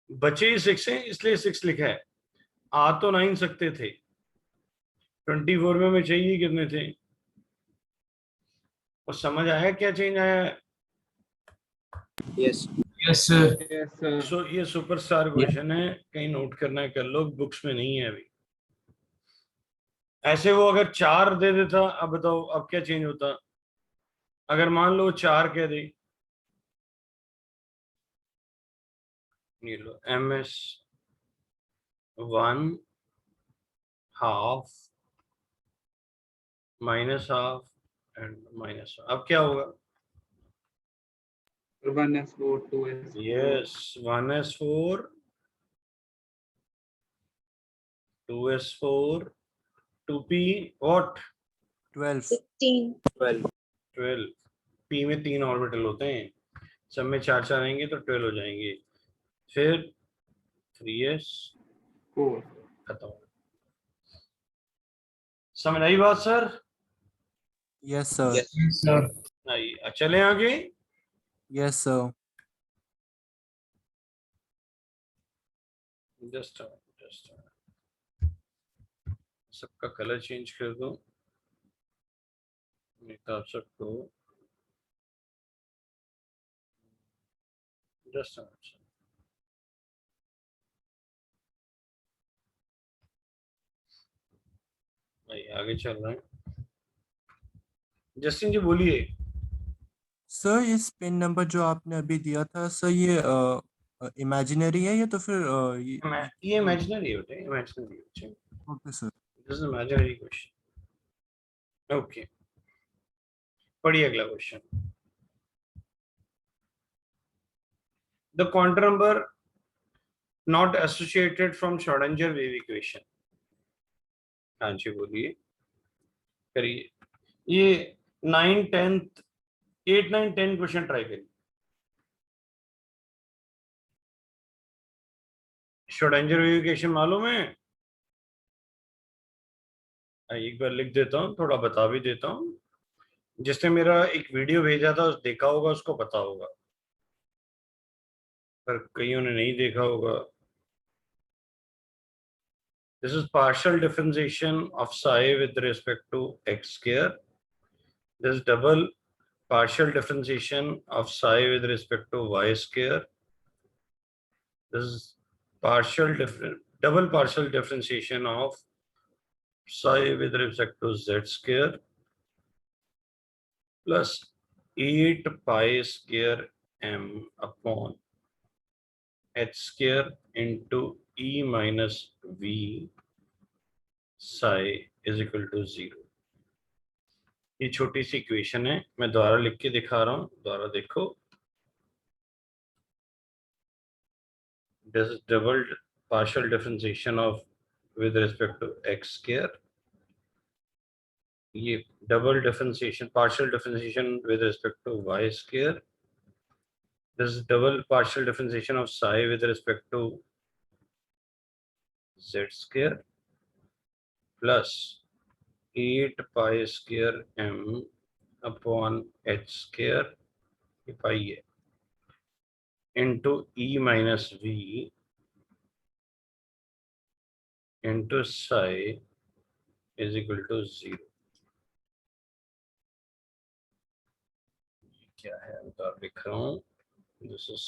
Speaker 1: बचे 6 हैं इसलिए 6 लिखा है। आ तो 9 सकते थे, 24 में हमें चाहिए कितने थे। और समझ आया क्या चेंज आया है।
Speaker 5: Yes, sir.
Speaker 1: सो ये सुपरस्टार क्वेश्चन है, कहीं नोट करना है कर लो, बुक्स में नहीं है अभी। ऐसे वो अगर 4 दे देता, अब बताओ अब क्या चेंज होता। अगर मान लो 4 कह दे, ये लो ms1 half -half and minus, अब क्या होगा।
Speaker 5: 1s4 2s4
Speaker 1: yes 1s4 2s4 2p what
Speaker 2: 12
Speaker 3: 16
Speaker 1: 12। p में 3 ऑर्बिटल होते हैं, सब में 4 4 आएंगे तो 12 हो जाएंगे। फिर 3s
Speaker 5: 4
Speaker 1: खत्म। समझ आई बात सर।
Speaker 2: yes sir
Speaker 5: sir.
Speaker 1: आइए चले आगे।
Speaker 2: yes sir
Speaker 1: जस्ट सबका कलर चेंज कर दो, आप सबको जस्ट आगे चल रहे हैं। जस्टिन जी बोलिए।
Speaker 2: सर ये पिन नंबर जो आपने अभी दिया था सर, ये इमेजिनरी है या तो फिर
Speaker 1: ये इमेजिनरी है बेटे, इमेजिनरी है।
Speaker 2: Okay sir.
Speaker 1: This is imaginary question. Okay पढ़िए अगला question. The quantum number not associated from Schrodinger wave equation. हाँ जी बोलिए, करिए। ये 9 10th 8 9 10 क्वेश्चन ट्राई करिए। श्रोडिंगर वेव इक्वेशन मालूम है, एक बार लिख देता हूँ, थोड़ा बता भी देता हूँ। जिसने मेरा एक वीडियो भेजा था उस देखा होगा, उसको पता होगा, पर कईयों ने नहीं देखा होगा। This is partial differentiation of psi with respect to x square. This is double partial differentiation of psi with respect to y square. This is double partial differentiation of psi with respect to z square plus 8 pi square m upon h square into e minus v psi is equal to 0। ये छोटी सी equation है, मैं दोबारा लिख के दिखा रहा हूं, दोबारा देखो। This is double partial differentiation of with respect to x square, ये double differentiation partial differentiation with respect to y square this is double partial differentiation of psi with respect to z square plus 8 pi square m upon h square pi a into e minus v into psi is equal to 0. क्या है बता लिख रहा हूँ. This is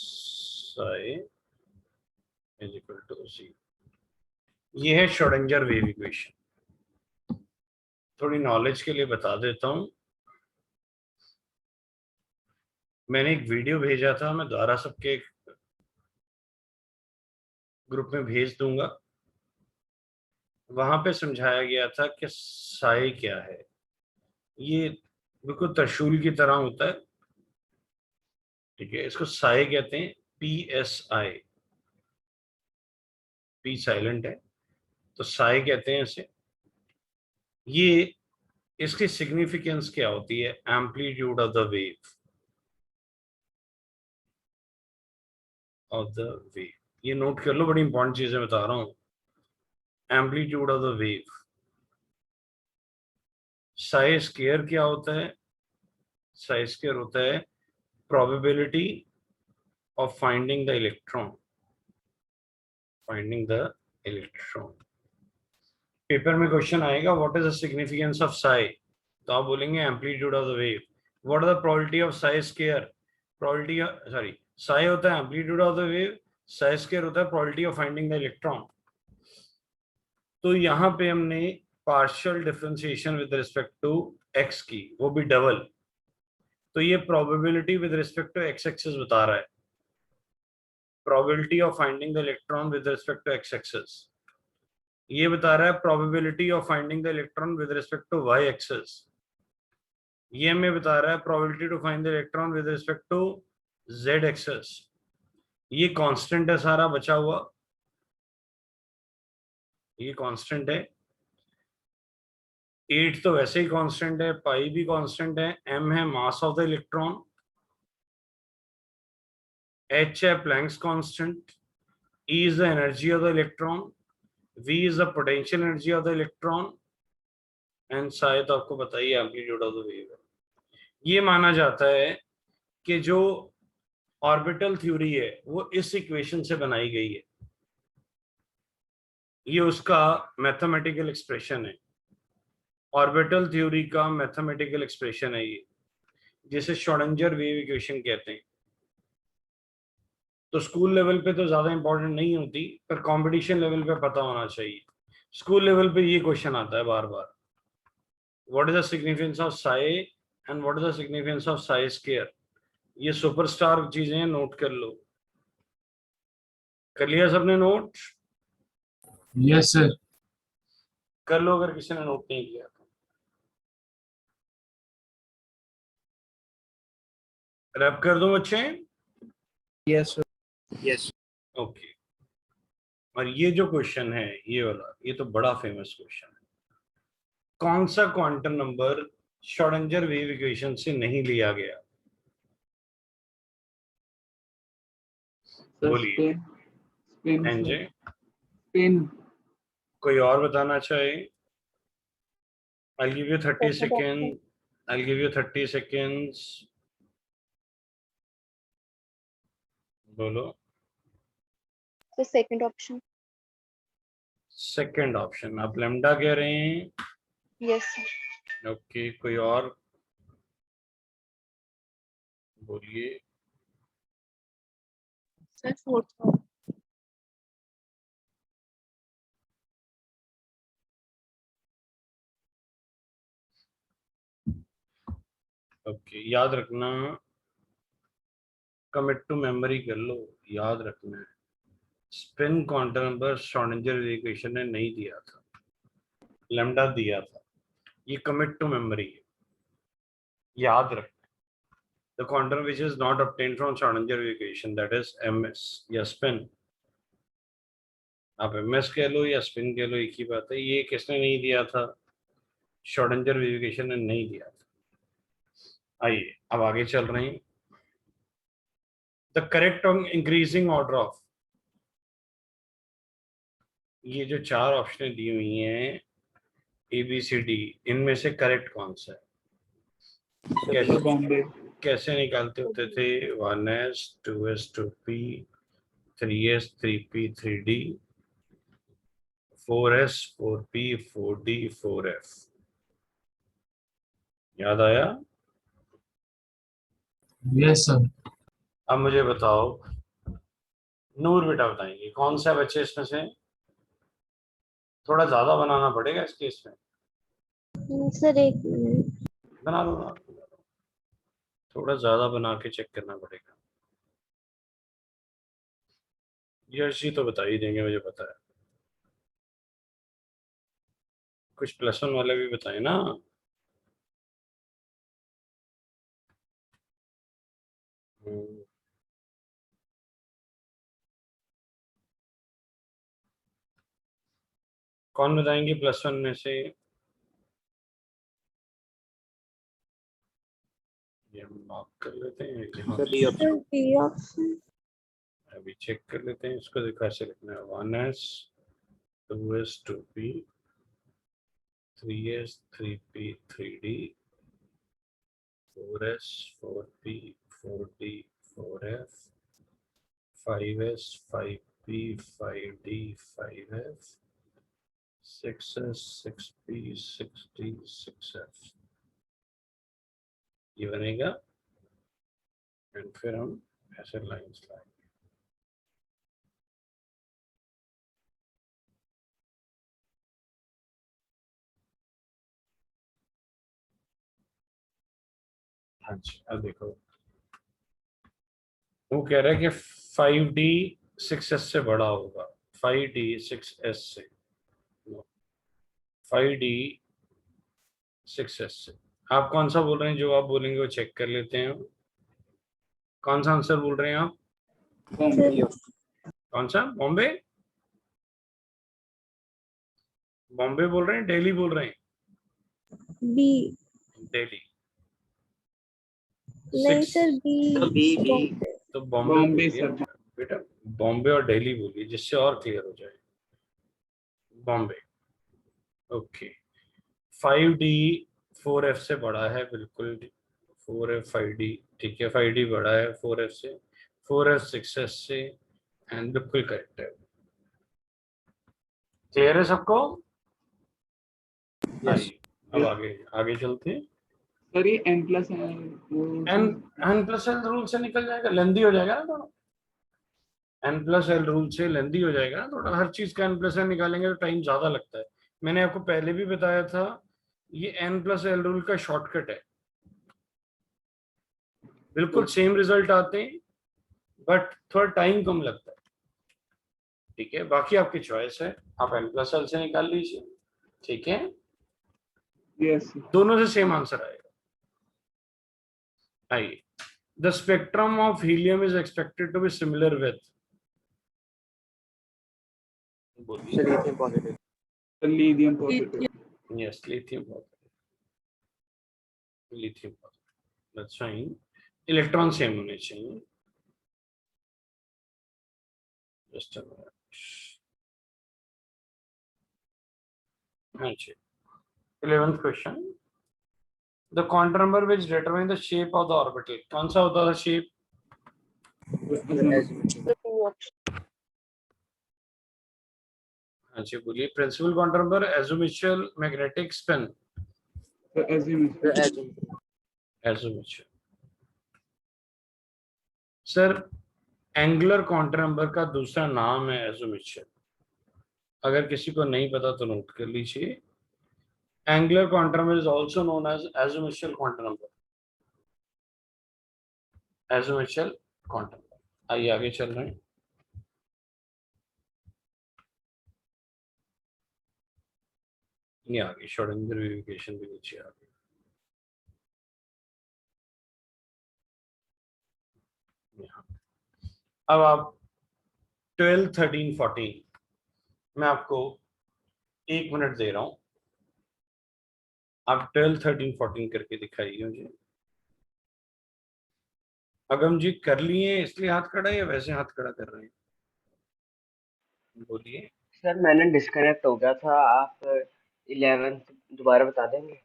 Speaker 1: psi is equal to 0. ये है Schrodinger wave equation. थोड़ी knowledge के लिए बता देता हूँ. मैंने एक वीडियो भेजा था, मैं दोबारा सबके ग्रुप में भेज दूंगा. वहां पे समझाया गया था कि साई क्या है. ये बिल्कुल त्रिशूल की तरह होता है. ठीक है, इसको साई कहते हैं. PSI, P साइलेंट है तो साई कहते हैं इसे. ये इसकी सिग्निफिकेंस क्या होती है? एम्पलीट्यूड ऑफ द वेव, ये नोट कर लो, बड़ी इंपॉर्टेंट चीजें बता रहा हूं. Amplitude of the wave. Sai square क्या होता है? साई स्क्वायर होता है probability of finding the electron. Paper में क्वेश्चन आएगा what is the significance of Sai, तो आप बोलेंगे amplitude of the wave. What is the probability of psi square? Probability Sai होता है amplitude of the wave, Sai square होता है probability of finding the electron. तो यहाँ पे हमने partial differentiation with respect to x की, वो भी डबल. तो ये probability with respect to x axis बता रहा है. Probability of finding the electron with respect to x axis. ये बता रहा है probability of finding the electron with respect to y axis. ये हमें बता रहा है probability to find the electron with respect to Z axis. ये कांस्टेंट है सारा बचा हुआ, ये कांस्टेंट है. 8 तो वैसे ही कांस्टेंट है, पाई भी कांस्टेंट है, m है mass of the electron, h है Planck's constant, E is the energy of the electron, V is the potential energy of the electron, and psi तो आपको पता ही एम्पलीट्यूड ऑफ द वेव है. ये माना जाता है कि जो ऑर्बिटल थ्योरी है वो इस इक्वेशन से बनाई गई है. ये उसका मैथमेटिकल एक्सप्रेशन है. ऑर्बिटल थ्योरी का मैथमेटिकल एक्सप्रेशन है ये, जिसे श्रोडिंगर वेव इक्वेशन कहते हैं. तो स्कूल लेवल पे तो ज्यादा इंपॉर्टेंट नहीं होती, पर कंपटीशन लेवल पे पता होना चाहिए. स्कूल लेवल पे ये क्वेश्चन आता है बार बार, what is the significance of psi and what is the significance of psi square. ये सुपरस्टार चीजें हैं, नोट कर लो. कर लिया सबने नोट?
Speaker 5: Yes sir.
Speaker 1: कर लो अगर किसी ने नोट नहीं किया. रैप कर दो बच्चे.
Speaker 5: Yes sir. यस.
Speaker 1: ओके. और ये जो क्वेश्चन है ये वाला, ये तो बड़ा फेमस क्वेश्चन है. कौन सा quantum number Schrodinger wave equation से नहीं लिया गया? बोलिए. NJ,
Speaker 5: spin.
Speaker 1: कोई और बताना चाहे? I'll give you 30 seconds. I'll give you 30 seconds. बोलो.
Speaker 3: The second option.
Speaker 1: Second option. आप लैम्डा कह रहे हैं?
Speaker 3: Yes, sir.
Speaker 1: ओके. कोई और बोलिए.
Speaker 3: Sir, fourth one.
Speaker 1: ओके. याद रखना, कमिट टू मेमोरी कर लो, याद रखना है. Spin quantum number Schrodinger equation ने नहीं दिया था, लैम्डा दिया था. ये कमिट टू मेमोरी है, याद रखना. The quantum which is not obtained from Schrodinger equation, that is MS या स्पिन. आप एमएस कह लो या स्पिन कह लो, एक ही बात है. ये किसने नहीं दिया था? श्रोडिंगर इक्वेशन ने नहीं दिया था. आइए अब आगे चल रहे हैं. The correct increasing order of, ये जो 4 ऑप्शन दी हुई हैं ABCD, इनमें से करेक्ट कौन सा है? कैसे
Speaker 5: बॉम्बे।
Speaker 1: कैसे निकालते होते थे? 1S 2S 2P 3S 3P 3D 4S 4P 4D 4F। याद आया?
Speaker 2: Yes sir.
Speaker 1: अब मुझे बताओ, नूर बेटा बताएंगे कौन सा बच्चे इसमें से थोड़ा ज्यादा बनाना पड़ेगा इस केस में।
Speaker 3: सर एक मिनट।
Speaker 1: बना लो ना, थोड़ा ज्यादा बना के चेक करना पड़ेगा। यश जी तो बता ही देंगे, मुझे पता है। कुछ +1 वाले भी बताए ना। कौन बताएंगे +1 में से? ये हम मार्क कर लेते हैं यहाँ
Speaker 7: सर,
Speaker 1: पे।
Speaker 7: B option.
Speaker 3: Sir B option.
Speaker 1: अभी चेक कर लेते हैं इसको, देखो ऐसे लिखना है 1S 2S 2P 3S 3P 3D 4S 4P 4D 4F 5S 5P 5D 5F 6S 6P 6D 6F। ये बनेगा, एंड फिर हम ऐसे लाइंस लाएंगे। हाँ जी, अब देखो वो कह रहा है कि 5D 6S से बड़ा होगा। 5D 6S से, 5D 6S से। आप कौन सा बोल रहे हैं? जो आप बोलेंगे वो चेक कर लेते हैं। कौन सा आंसर बोल रहे हैं आप?
Speaker 5: बॉम्बे।
Speaker 1: कौन सा? बॉम्बे? बॉम्बे बोल रहे हैं, दिल्ली बोल रहे हैं?
Speaker 3: बी।
Speaker 1: दिल्ली।
Speaker 3: नहीं सर बी।
Speaker 7: बी।
Speaker 1: तो बॉम्बे
Speaker 5: बॉम्बे
Speaker 1: बोलिए
Speaker 5: सर।
Speaker 1: बेटा, बॉम्बे और दिल्ली बोलिए जिससे और क्लियर हो जाए। बॉम्बे। ओके। 5D 4F से बड़ा है, बिल्कुल। 4F 5D, ठीक है। 5D बड़ा है 4F से, 4F 6S से, एंड बिल्कुल करेक्ट है। क्लियर है सबको? आइए अब आगे आगे चलते हैं।
Speaker 5: सर ये n प्लस
Speaker 1: N+L रूल से निकल जाएगा, लेंदी हो जाएगा ना थोड़ा। N+L रूल से लेंदी हो जाएगा ना थोड़ा। हर चीज का N+L निकालेंगे तो टाइम ज्यादा लगता है। मैंने आपको पहले भी बताया था, ये N+L रूल का शॉर्टकट है। बिल्कुल सेम रिजल्ट आते हैं, बट थोड़ा टाइम कम लगता है। ठीक है, बाकी आपकी चॉइस है, आप N+L से निकाल लीजिए। ठीक है,
Speaker 5: यस।
Speaker 1: दोनों से सेम आंसर आएगा। आइए, the spectrum of helium is expected to be similar with.
Speaker 7: Sir, lithium positive.
Speaker 5: Lithium positive.
Speaker 1: Yes, lithium positive. Lithium positive, that's fine. Electron same होने चाहिए। Just a minute. हाँ जी, 11th question. The quantum number which determine the shape of the orbital, कौन सा होता था shape? हाँ जी बोलिए। Principal quantum number, azimuthal, magnetic, spin. Azimuthal. Sir angular quantum number का दूसरा नाम है एज़ोम्यूचुअल। अगर किसी को नहीं पता तो नोट कर लीजिए। Angular quantum number is also known as azimuthal quantum number. Azimuthal quantum number. आइए आगे चल रहे हैं। ये आगे श्रोडिंगर वेरिफिकेशन भी नीचे आ गई। अब आप 12, 13, 14, मैं आपको 1 मिनट दे रहा हूं, आप 12, 13, 14 करके दिखाइए मुझे। अगम जी कर लिए इसलिए हाथ खड़ा है या वैसे हाथ खड़ा कर रहे हैं? बोलिए।
Speaker 4: सर मैंने डिस्कनेक्ट हो गया था, आप 11 दोबारा बता देंगे?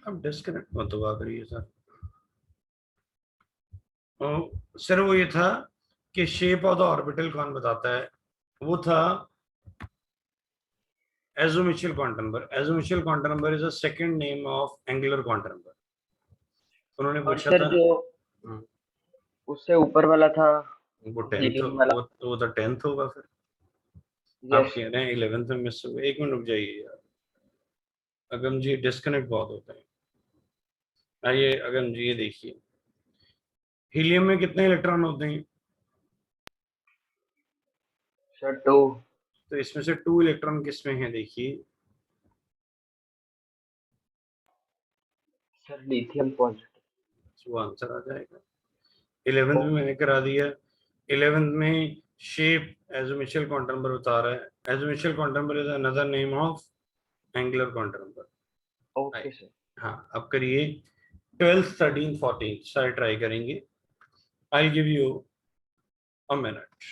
Speaker 1: अब डिस्कनेक्ट मत हुआ करिए सर। सर वो ये था कि शेप ऑफ द ऑर्बिटल कौन बताता है? वो था azimuthal quantum number. Azimuthal quantum number is a second name of angular quantum number. उन्होंने
Speaker 4: और
Speaker 1: पूछा
Speaker 4: सर
Speaker 1: था।
Speaker 4: जो
Speaker 1: हम्म,
Speaker 4: उससे ऊपर वाला था,
Speaker 1: वो 10th,
Speaker 4: हीलियम वाला।
Speaker 1: वो तो 10th होगा फिर। आप
Speaker 4: यस।
Speaker 1: कह रहे हैं 11th में मिस हुए। एक मिनट रुक जाइए यार, अगम जी डिस्कनेक्ट बहुत होता है। आइए अगम जी ये देखिए, हीलियम में कितने इलेक्ट्रॉन होते हैं?
Speaker 4: सर 2।
Speaker 1: तो इसमें से 2 इलेक्ट्रॉन किसमें है देखिए?
Speaker 4: Sir lithium positive.
Speaker 1: वो आंसर आ जाएगा। 11th में मैंने करा दिया। 11th में शेप azimuthal quantum number बता रहा है। azimuthal quantum number is another name of angular quantum number.
Speaker 4: Okay sir.
Speaker 1: हाँ अब करिए 12th 13th 14th सारे ट्राई करेंगे। I'll give you a minute.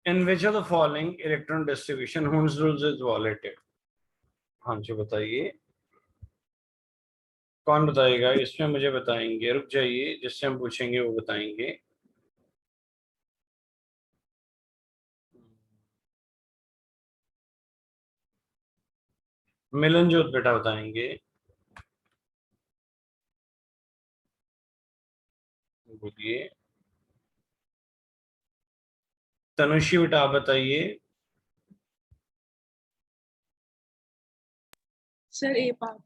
Speaker 1: In which of the following electron distribution Hund's rules is violated? हाँ जी बताइए, कौन बताएगा? इसमें मुझे बताएंगे, रुक जाइए, जिससे हम पूछेंगे वो बताएंगे। मिलनजोत बेटा बताएंगे। बोलिए। तनुषी बेटा आप बताइए।
Speaker 6: सर ए पार्ट।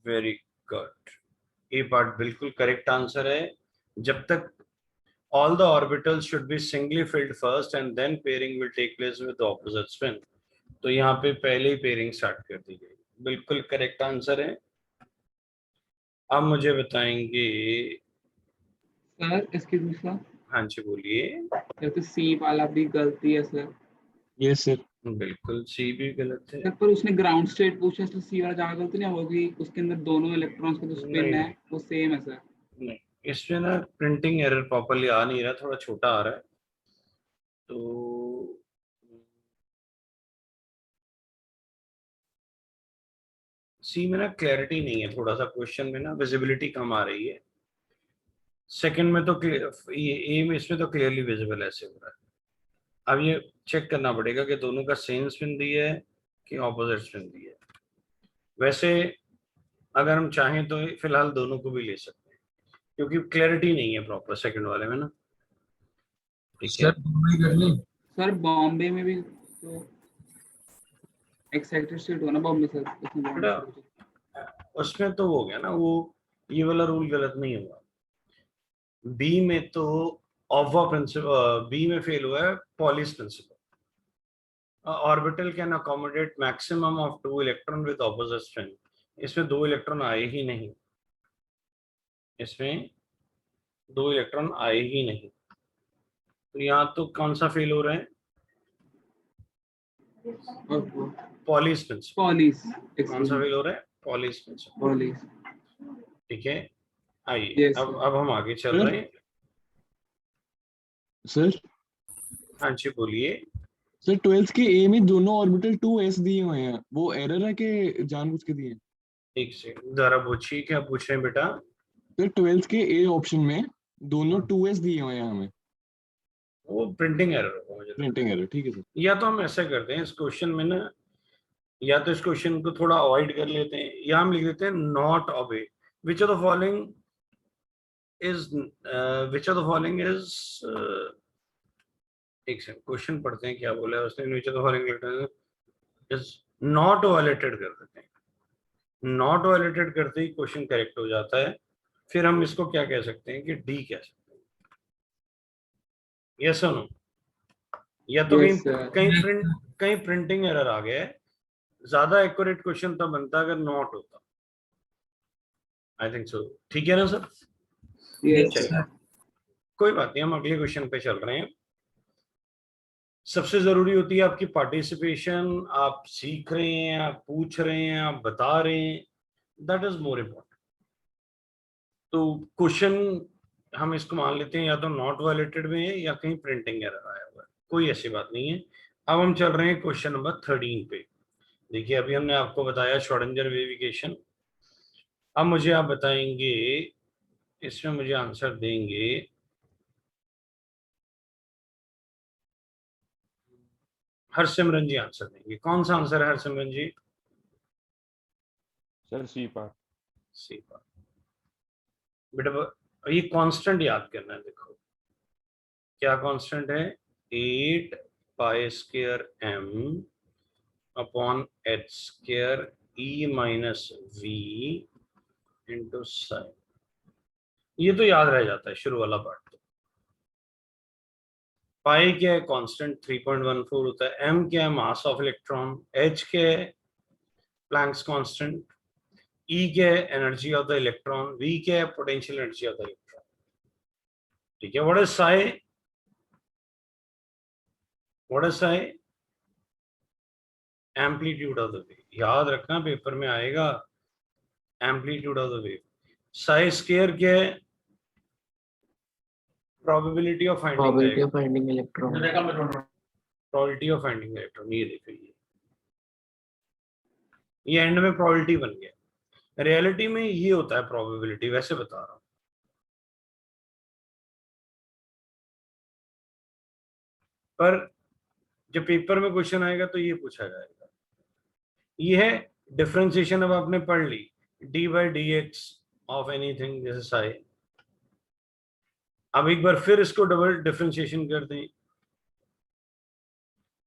Speaker 1: वेरी गुड, ए पार्ट बिल्कुल करेक्ट आंसर है। जब तक all the orbitals should be singly filled first and then pairing will take place with the opposite spin. तो यहाँ पे पहले ही पेयरिंग स्टार्ट कर दी गई, बिल्कुल करेक्ट आंसर है। अब मुझे बताएंगे।
Speaker 5: सर इसकी दूसरा,
Speaker 1: हाँ जी बोलिए।
Speaker 5: या तो सी वाला भी गलती है सर।
Speaker 2: Yes sir.
Speaker 1: बिल्कुल सी भी गलत है।
Speaker 5: सर पर उसने ग्राउंड स्टेट पूछा, इसलिए सी वाला जगह गलती नहीं होगी, उसके अंदर दोनों इलेक्ट्रॉन्स का जो स्पिन
Speaker 1: नहीं
Speaker 5: है वो सेम है सर।
Speaker 1: नहीं, इसमें ना प्रिंटिंग एरर प्रॉपरली आ नहीं रहा, थोड़ा छोटा आ रहा है। तो सी में ना क्लैरिटी नहीं है, थोड़ा सा क्वेश्चन में ना विजिबिलिटी कम आ रही है। सेकंड में तो ये ए में, इसमें तो क्लियरली विजिबल ऐसे हो रहा है। अब ये चेक करना पड़ेगा कि दोनों का सेम स्पिन दिया है कि ऑपोजिट स्पिन दिया है। वैसे अगर हम चाहें तो फिलहाल दोनों को भी ले सकते हैं, क्योंकि क्लैरिटी नहीं है प्रॉपर सेकंड वाले में ना। ठीक है
Speaker 5: सर बॉम्बे में भी तो एक्साइटेड स्टेट हो ना बॉम्बे सर, उसमें ground
Speaker 1: बेटा
Speaker 5: state।
Speaker 1: उसमें तो हो गया ना वो, ये वाला रूल गलत नहीं हुआ। बी में तो ऑवा प्रिंसिपल, बी में फेल हुआ है Pauli's principle. Orbital can accommodate maximum of 2 electron with opposite spin. इसमें 2 इलेक्ट्रॉन आए ही नहीं, इसमें 2 इलेक्ट्रॉन आए ही नहीं। तो यहाँ तो कौन सा फेल हो रहा है? Pauli's principle.
Speaker 5: पॉलिस।
Speaker 1: कौन सा फेल हो रहा है? Pauli's principle.
Speaker 5: पॉलिस।
Speaker 1: ठीक है आइए
Speaker 5: Yes,
Speaker 1: अब हम आगे चल रहे हैं।
Speaker 2: सर
Speaker 1: हाँ जी बोलिए।
Speaker 2: सर 12th के ए में दोनों ऑर्बिटल 2s दिए हुए हैं, वो एरर है कि जानबूझ के दिए हैं?
Speaker 1: एक सेकंड दोबारा पूछिए, क्या पूछ रहे हैं बेटा?
Speaker 2: सर 12th के ए ऑप्शन में दोनों 2s दिए हुए हैं हमें।
Speaker 1: वो प्रिंटिंग एरर होगा मुझे लगता
Speaker 2: प्रिंटिंग एरर, ठीक है सर।
Speaker 1: है। या तो हम ऐसा करते हैं इस क्वेश्चन में ना, या तो इस क्वेश्चन को थोड़ा अवॉइड कर लेते हैं, या हम लिख देते हैं not obey which of the following is, which of the following is, एक सेकंड क्वेश्चन पढ़ते हैं क्या बोला है उसने। Which of the following is not violated कर देते हैं। नॉट वायलेटेड करते ही क्वेश्चन करेक्ट हो जाता है। फिर हम इसको क्या कह सकते हैं कि डी कह सकते हैं। यस और नो? या तो
Speaker 5: Yes, sir.
Speaker 1: कहीं प्रिंटिंग एरर आ गया है। ज्यादा एक्यूरेट क्वेश्चन तब बनता अगर नॉट होता। I think so. ठीक है ना सर?
Speaker 5: Yes,
Speaker 1: चलिए, कोई बात नहीं, हम अगले क्वेश्चन पे चल रहे हैं। सबसे जरूरी होती है आपकी पार्टिसिपेशन, आप सीख रहे हैं, आप पूछ रहे हैं, आप बता रहे हैं, दैट इज मोर इम्पोर्टेंट। तो क्वेश्चन हम इसको मान लेते हैं या तो नॉट वैलिडेटेड में है या कहीं प्रिंटिंग एरर आया हुआ है, कोई ऐसी बात नहीं है। अब हम चल रहे हैं क्वेश्चन नंबर 13 पे। देखिए अभी हमने आपको बताया श्रोडिंगर वेरिफिकेशन। अब मुझे आप बताएंगे, इसमें मुझे आंसर देंगे हरसिमरन जी, आंसर देंगे। कौन सा आंसर है Harsimran ji?
Speaker 9: Sir c part.
Speaker 1: C part. बेटा ये कांस्टेंट याद करना है। देखो क्या कांस्टेंट है, 8 pi square m upon h square e minus v into sine. ये तो याद रह जाता है शुरू वाला पार्ट। तो पाई क्या है, कांस्टेंट 3.14 होता है। m क्या है, मास ऑफ इलेक्ट्रॉन। h क्या है, प्लैंक्स कांस्टेंट। E क्या है, energy of the electron. V क्या है, potential energy of the electron. ठीक है, what is Sai? What is Sai? Amplitude of the wave. याद रखना पेपर में आएगा, amplitude of the wave. Sai square क्या है, probability of finding
Speaker 8: Probability of finding electron.
Speaker 1: Probability of finding electron. ये देखो ये एंड में प्रोबेबिलिटी बन गया। रियलिटी में ये होता है प्रोबेबिलिटी, वैसे बता रहा हूं। पर जब पेपर में क्वेश्चन आएगा तो ये पूछा जाएगा। ये है डिफरेंशिएशन। अब आपने पढ़ ली d by d x of anything जैसे साई। अब एक बार फिर इसको डबल डिफरेंशिएशन कर दें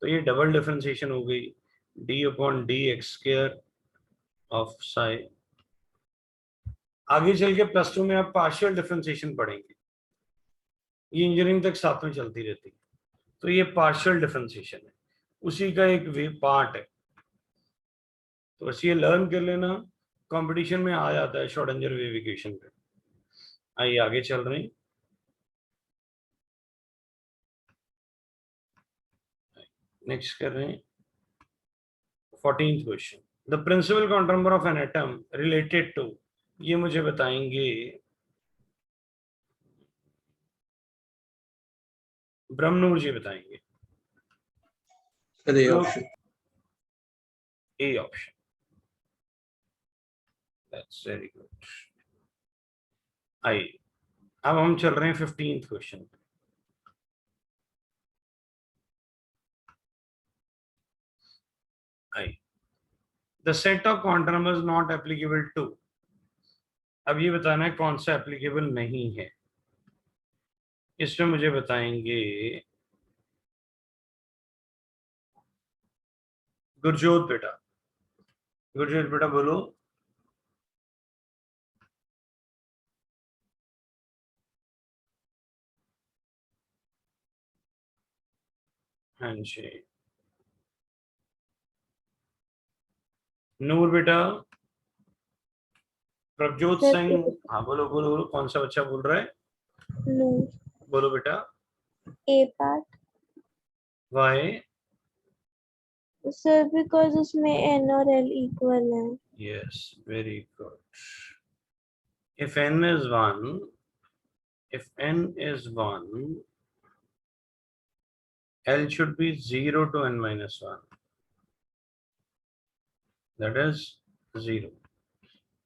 Speaker 1: तो ये डबल डिफरेंशिएशन हो गई, D upon D x square of Sai. आगे चल के +2 में आप पार्शियल डिफरेंशिएशन पढ़ेंगे, ये इंजीनियरिंग तक साथ में चलती रहती है। तो ये पार्शियल डिफरेंशिएशन है, उसी का एक वे पार्ट है। तो बस ये लर्न कर लेना, कंपटीशन में आ जाता है श्रोडिंगर वेव इक्वेशन पे। आइए आगे चल रहे हैं। नेक्स्ट कर रहे हैं 14th question. The principle quantum number of an atom related to, ये मुझे बताएंगे ब्रह्मनूर जी, बताएंगे।
Speaker 2: Sir A option.
Speaker 1: A option, that's very good. आइए अब हम चल रहे हैं 15th क्वेश्चन। आइए, the set of quantum numbers not applicable to. अब ये बताना है कौन सा एप्लीकेबल नहीं है। इसमें मुझे बताएंगे गुरजोत बेटा। गुरजोत बेटा बोलो। हाँ जी, नूर बेटा। प्रभजोत
Speaker 3: सर
Speaker 1: सिंह, हाँ बोलो बोलो बोलो, कौन सा बच्चा बोल रहा है?
Speaker 3: नूर।
Speaker 1: बोलो बेटा।
Speaker 3: ए पार्ट।
Speaker 1: वाई?
Speaker 3: सर बिकॉज उसमें एन और एल इक्वल है।
Speaker 1: Yes, very good. if n is 1, if n is 1, L should be 0 to n minus 1, that is 0।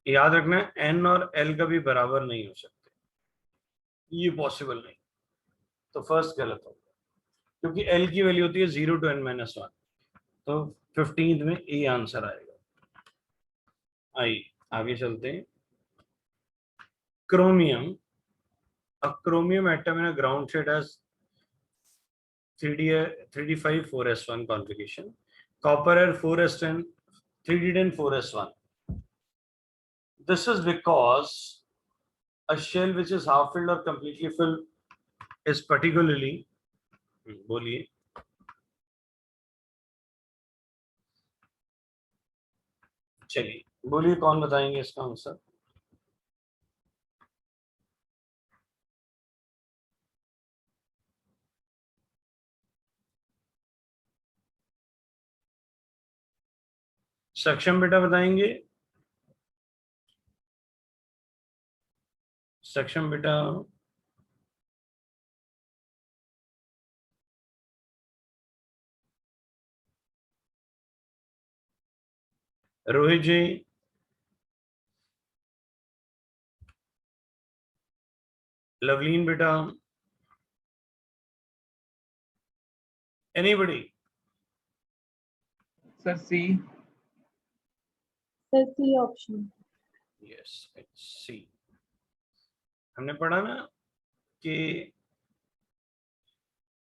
Speaker 1: याद रखना है n और L कभी बराबर नहीं हो सकते, ये पॉसिबल नहीं। तो फर्स्ट गलत होगा, क्योंकि L की वैल्यू होती है 0 to n minus 1। तो 15th में ए आंसर आएगा। आइए आगे चलते हैं। Chromium, a chromium atom in a ground state has 3d5 4s1 configuration. Copper at 4s10, 3d10 4s1. This is because a shell which is half filled or completely filled is particularly, बोलिए। चलिए बोलिए, कौन बताएंगे इसका answer? सक्षम बेटा बताएंगे? सक्षम बेटा, रोहित जी, लवलीन बेटा, anybody?
Speaker 5: Sir c.
Speaker 6: Sir c option.
Speaker 1: Yes, it's c. हमने पढ़ा ना कि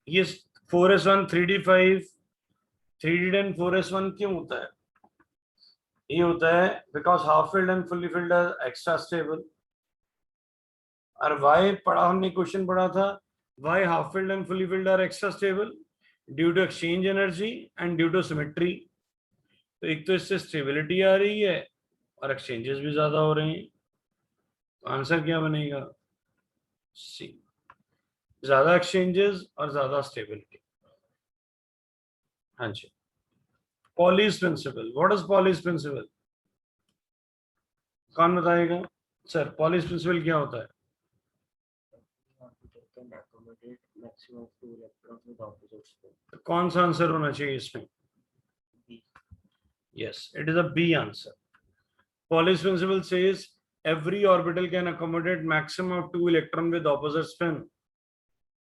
Speaker 1: ये 4s1 3d5 3d10 4s1 क्यों होता है? ये होता है because half filled and fully filled are extra stable. और वाई पढ़ा हमने, क्वेश्चन पढ़ा था, why half filled and fully filled are extra stable? Due to exchange energy and due to symmetry. तो एक तो इससे स्टेबिलिटी आ रही है और एक्सचेंजेस भी ज्यादा हो रहे हैं। तो आंसर क्या बनेगा? सी, ज्यादा एक्सचेंजेस और ज्यादा स्टेबिलिटी। हाँ जी। Pauli's principle, what is Pauli's principle? कौन बताएगा? सर पॉलीज प्रिंसिपल क्या होता है? तो कौन सा आंसर होना चाहिए इसमें? Yes, it is a B answer. Pauli's principle says every orbital can accommodate maximum of 2 electron with opposite spin.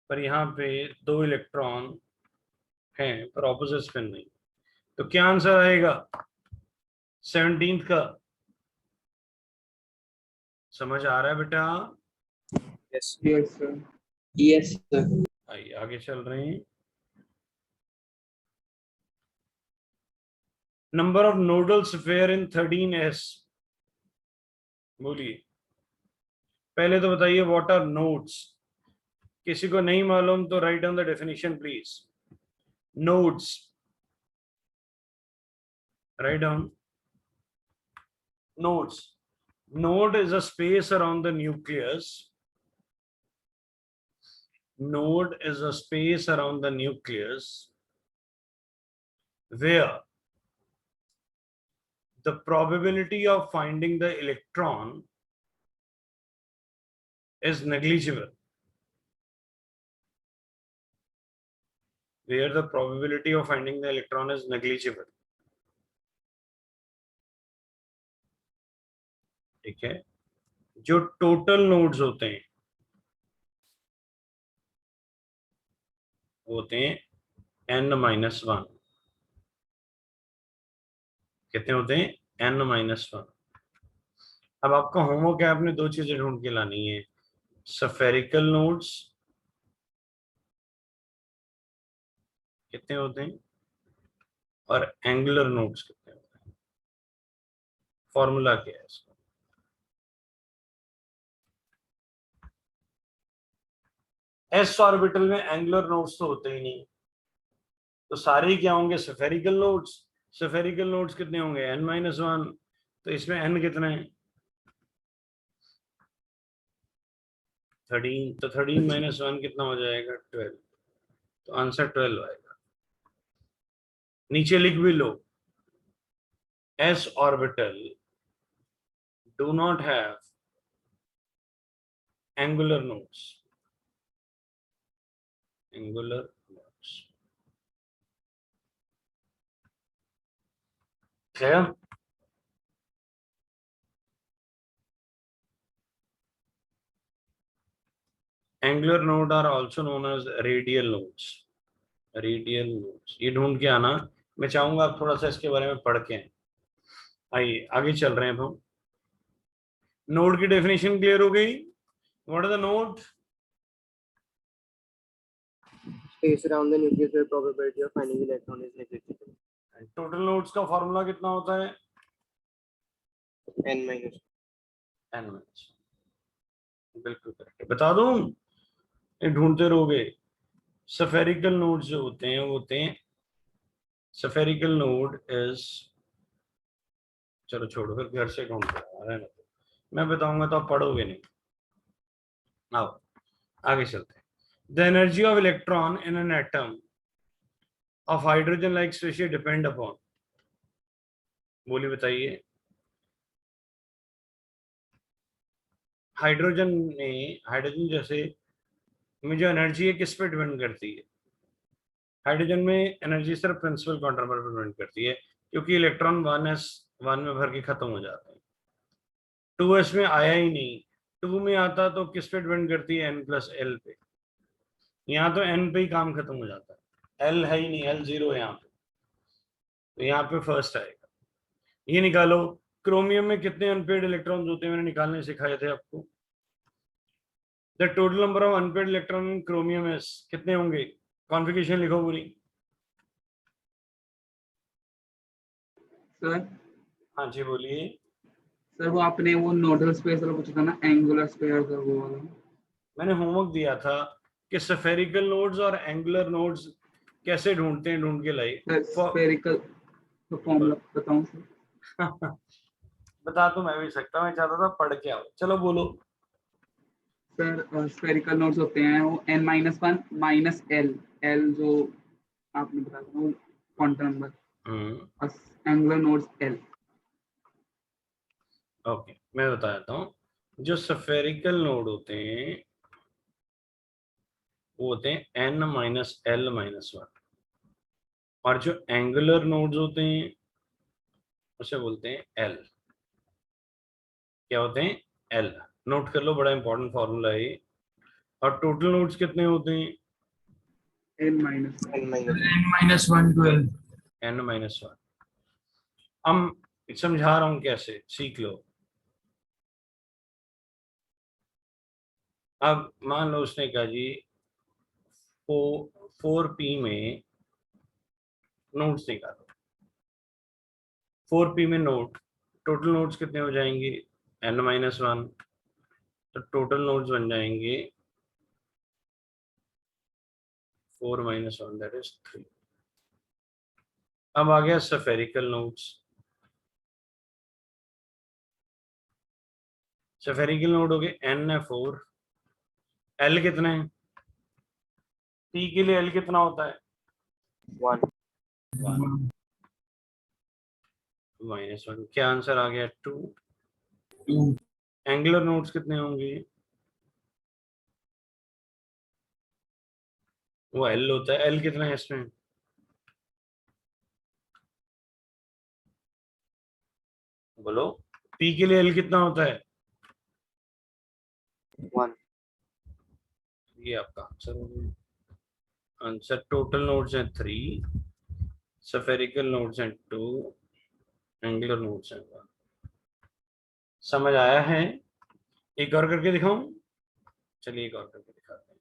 Speaker 1: पर यहाँ पे 2 इलेक्ट्रॉन हैं पर ऑपोजिट स्पिन नहीं। तो क्या आंसर आएगा 17th का? समझ आ रहा है बेटा?
Speaker 5: Yes sir. Yes sir.
Speaker 1: आइए आगे चल रहे हैं। Number of nodal sphere in 13s, बोलिए। पहले तो बताइए व्हाट आर नोड्स। किसी को नहीं मालूम तो write down the definition please. Nodes, write down. nodes. Node is a space around the nucleus. Node is a space around the nucleus where the probability of finding the electron is negligible. Where the probability of finding the electron is negligible. ठीक है। जो total nodes होते हैं होते हैं n-1। कितने होते हैं? n-1। अब आपका होमवर्क है, आपने 2 चीजें ढूंढ के लानी है, स्फेरिकल नोड्स कितने होते हैं और एंगुलर नोड्स कितने होते हैं। फॉर्मूला क्या है इसका? एस ऑर्बिटल में एंगुलर नोड्स तो होते ही नहीं, तो सारे क्या होंगे? Spherical nodes. स्फेरिकल नोड्स कितने होंगे? n-1। तो इसमें n कितना है? 13। तो 13 - 1 कितना हो जाएगा? 12। तो आंसर 12 आएगा। नीचे लिख भी लो, s orbital do not have angular nodes. Angular nodes, clear? Angular node are also known as radial nodes. Radial nodes, ये ढूंढ के आना। मैं चाहूंगा आप थोड़ा सा इसके बारे में पढ़ के आए। आइए आगे चल रहे हैं हम। नोड की डेफिनेशन क्लियर हो गई? What is the node?
Speaker 4: Space around the nucleus where probability of finding electron is negligible.
Speaker 1: Total nodes का फॉर्मूला कितना होता है?
Speaker 4: n-.
Speaker 1: बिल्कुल करेक्ट। बता दूं, ये ढूंढते रहोगे। स्फेरिकल नोड्स जो होते हैं वो होते हैं, स्फेरिकल नोड इज, चलो छोड़ो फिर घर से ढूंढते रहना, तो मैं बताऊंगा तो आप पढ़ोगे नहीं। आओ आगे चलते हैं। The energy of electron in an atom of hydrogen like species depend upon, बोलिए बताइए। हाइड्रोजन जैसे में जो एनर्जी है किस पे डिपेंड करती है? हाइड्रोजन में एनर्जी सिर्फ प्रिंसिपल क्वांटम नंबर पर डिपेंड करती है, क्योंकि इलेक्ट्रॉन 1s1 में भर के खत्म हो जाते हैं। 2s में आया ही नहीं, 2 में आता तो किस पे डिपेंड करती है? n+l पे। यहाँ तो n पे ही काम खत्म हो जाता है, l है ही नहीं, l 0 है यहाँ पे, तो यहाँ पे फर्स्ट आएगा। ये निकालो, क्रोमियम में कितने अनपेड इलेक्ट्रॉन्स होते हैं? मैंने निकालने सिखाए थे आपको। The total number of unpaired electron in chromium is, कितने होंगे? कॉन्फ़िगरेशन लिखो पूरी।
Speaker 5: सर
Speaker 1: हाँ जी बोलिए।
Speaker 5: सर वो आपने वो नोडल स्पेस वाला पूछा था ना, एंगुलर स्पेयर सर, वो वाला।
Speaker 1: मैंने होमवर्क दिया था कि स्फेरिकल नोड्स और एंगुलर नोड्स कैसे ढूंढते हैं, ढूंढ के लाइए।
Speaker 5: सर स्फेरिकल तो फॉर्मूला बताऊं सर?
Speaker 1: बता तो मैं भी सकता हूँ, मैं चाहता था पढ़ के आओ। चलो बोलो।
Speaker 5: सर स्फेरिकल नोड्स होते हैं वो n-1 माइनस l जो आपने बताया था वो क्वांटम नंबर, और एंगुलर नोड्स l।
Speaker 1: ओके, मैं बता देता हूँ। जो स्फेरिकल नोड होते हैं वो होते हैं n-l-1, और जो एंगुलर नोड्स होते हैं उसे बोलते हैं l। क्या होते हैं? l। नोट कर लो, बड़ा इंपॉर्टेंट फॉर्मूला है ये। और टोटल नोड्स कितने होते हैं?
Speaker 5: n-1 to l।
Speaker 1: n-1। हम समझा रहा हूं कैसे, सीख लो। अब मान लो उसने कहा जी 4p में नोड्स निकालो। 4p में नोड, टोटल नोड्स कितने हो जाएंगे? n-1। तो टोटल नोड्स बन जाएंगे 4 - 1, दैट इज 3। अब आ गया स्फेरिकल नोड्स। स्फेरिकल नोड हो गए n है 4, l कितना है? p के लिए l कितना होता है?
Speaker 7: 1
Speaker 1: -1। क्या आंसर आ गया? 2। एंगुलर नोड्स कितने होंगे? वो l होता है। l कितना है इसमें? बोलो, p के लिए l कितना होता है?
Speaker 7: 1
Speaker 1: ये आपका आंसर हो गया। आंसर टोटल नोड्स हैं 3, स्फेरिकल नोड्स हैं 2, एंगुलर नोड्स हैं 1। समझ आया है? एक और करके दिखाऊं? चलिए एक और करके दिखाते हैं।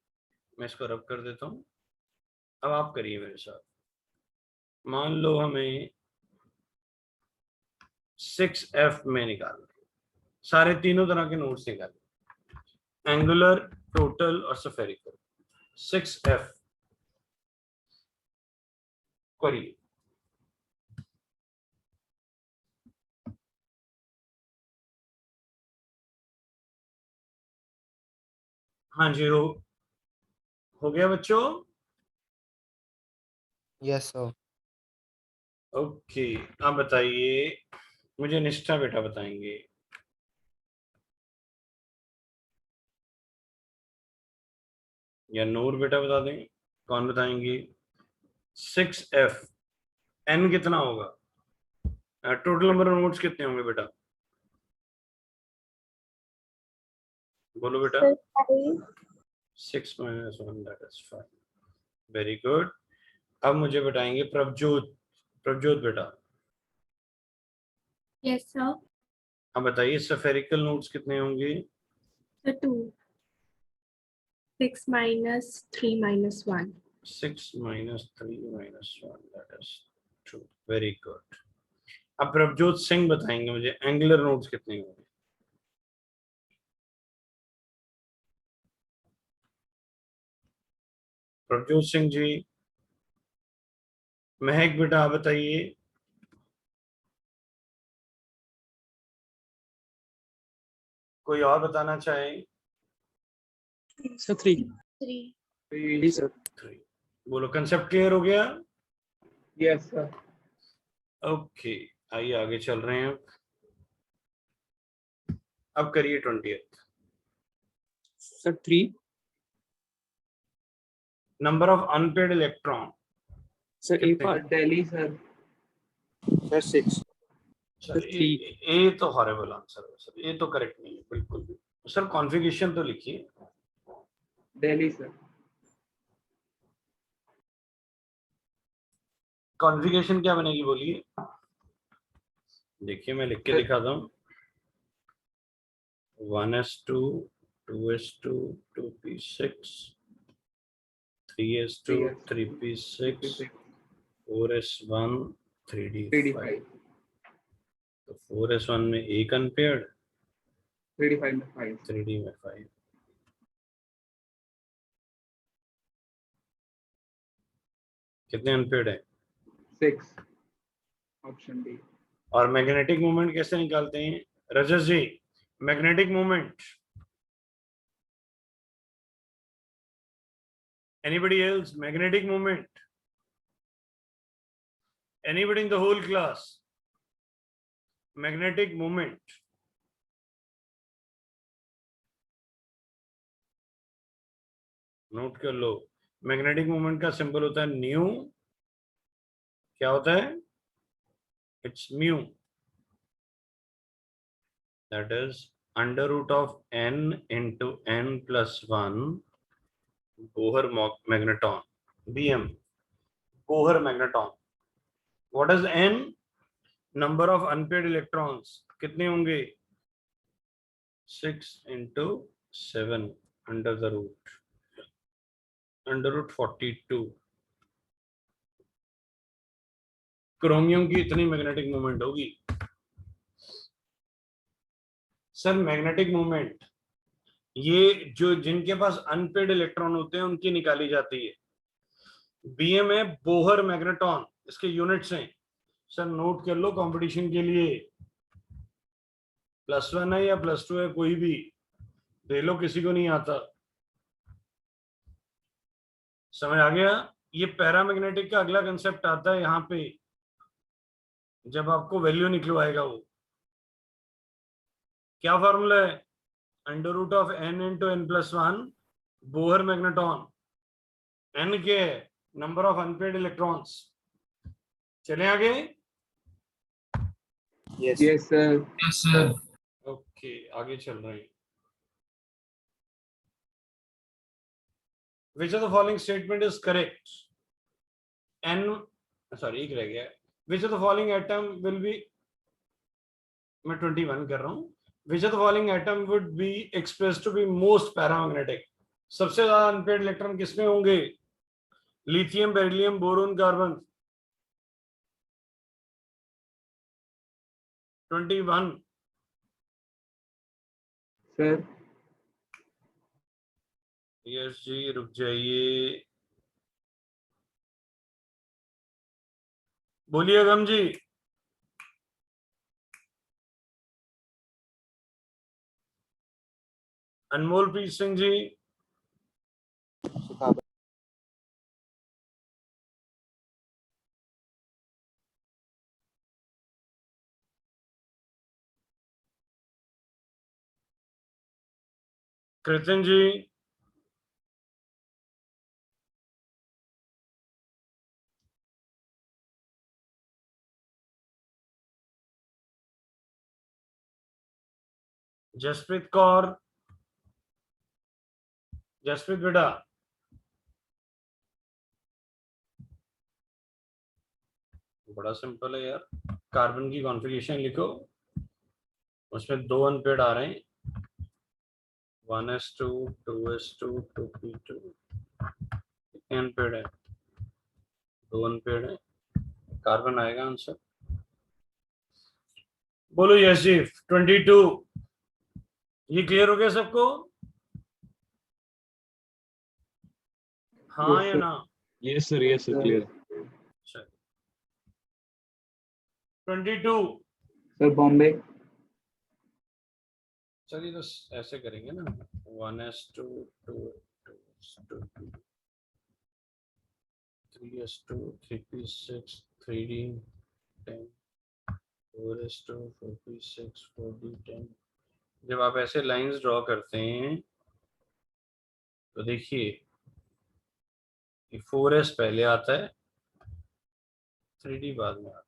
Speaker 1: मैं इसको रब कर देता हूं, अब आप करिए मेरे साथ। मान लो हमें 6f में निकालना, सारे तीनों तरह के नोड्स निकालें, एंगुलर, टोटल और स्फेरिकल। 6f करिए। हाँ जी, हो गया बच्चों?
Speaker 2: Yes sir.
Speaker 1: ओके, आप बताइए, मुझे निष्ठा बेटा बताएंगे। या नूर बेटा बता दें? कौन बताएंगे? 6f, n कितना होगा? टोटल नंबर ऑफ नोड्स कितने होंगे बेटा? बोलो बेटा।
Speaker 3: Sir, 5.
Speaker 1: 6 - 1, that is 5। Very good. अब मुझे बताएंगे प्रभजोत। प्रभजोत बेटा,
Speaker 6: Yes, sir.
Speaker 1: अब बताइए स्फेरिकल नोड्स कितने होंगे?
Speaker 6: So 2. 6 minus 3 minus 1.
Speaker 1: 6 - 3 - 1, that is 2। Very good. अब प्रभजोत सिंह बताएंगे मुझे एंगुलर नोड्स कितने होंगे। प्रभजोत सिंह जी। महक बेटा आप बताइए। कोई और बताना चाहे?
Speaker 5: सर 3।
Speaker 3: 3.
Speaker 5: सर
Speaker 1: 3। बोलो, कंसेप्ट क्लियर हो गया?
Speaker 5: Yes sir.
Speaker 1: ओके, आइए आगे चल रहे हैं। अब करिए 20th।
Speaker 7: Sir 3
Speaker 1: number of unpaired electron
Speaker 7: sir a
Speaker 1: कितने?
Speaker 7: Part
Speaker 5: Delhi sir.
Speaker 7: Sir 6
Speaker 1: sir a तो हॉरेबल आंसर है सर, ये तो करेक्ट नहीं है बिल्कुल भी। सर कॉन्फ़िगरेशन तो लिखिए।
Speaker 5: दिल्ली सर।
Speaker 1: कॉन्फ़िगरेशन क्या बनेगी बोलिए। देखिए मैं लिख के दिखाता हूँ। 1s2 2s2 2p6 3s2 3p6 4s1 3d5। तो 4s1 में एक अनपेयर्ड,
Speaker 5: 3d5 में 5।
Speaker 1: 3d में 5। कितने अनपेयर्ड है?
Speaker 5: 6 ऑप्शन डी।
Speaker 1: और मैग्नेटिक मोमेंट कैसे निकालते हैं Rajat ji? Magnetic moment, anybody else? Magnetic moment, anybody in the whole class? Magnetic moment note कर लो। मैग्नेटिक मोमेंट का सिंबल होता है न्यू। क्या होता है? It's mu. That is under root of n into n plus 1 Bohr magneton, BM, Bohr magneton. What is n? Number of unpaired electrons कितने होंगे? 6 into 7 under the root 42। Chromium की इतनी मैग्नेटिक मूवमेंट होगी। Sir magnetic movement ये जो जिनके पास unpaired electron होते हैं उनकी निकाली जाती है। बीएम है बोहर मैग्नेटॉन, इसके यूनिट्स हैं। सर नोट कर लो कंपटीशन के लिए। +1 है या +2 है, कोई भी दे लो, किसी को नहीं आता। समझ आ गया? ये पैरामैग्नेटिक का अगला कंसेप्ट आता है यहाँ पे, जब आपको वैल्यू निकलवाएगा वो। क्या फॉर्मूला है? Under root of n into n plus 1 Bohr magneton. n के नंबर ऑफ अनपेड इलेक्ट्रॉन्स। चले आगे।
Speaker 5: Yes sir.
Speaker 1: ओके आगे चल रहे हैं। Which of the following statement is correct? एक रह गया। Which of the following atom will be, मैं 21 कर रहा हूँ। Which of the following atom would be expressed to be most paramagnetic? सबसे ज्यादा अनपेड इलेक्ट्रॉन किसमें होंगे? Lithium, beryllium, boron, carbon. 21
Speaker 5: sir
Speaker 1: yes जी रुक जाइए, बोलिए गम जी। अनमोलप्रीत सिंह जी, कृतिन जी, जसप्रीत कौर, जसप्रीत बेटा। बड़ा सिंपल है यार, कार्बन की कॉन्फ़िगरेशन लिखो, उसमें 2 अनपेड आ रहे हैं, 1s2 2s2 2p2। कितने अनपेड है? 2 अनपेड है, कार्बन आएगा आंसर। बोलो यस जी। 22। ये क्लियर हो गया सबको? हाँ या ना?
Speaker 9: Yes sir clear.
Speaker 1: 22।
Speaker 5: Sir Bombay.
Speaker 1: चलिए तो ऐसे करेंगे ना, 1s2 2s2 3s2 3p6 3d10 4s2 4p6 4d10। जब आप ऐसे लाइंस ड्रॉ करते हैं तो देखिए कि 4s पहले आता है, 3d बाद में आता है।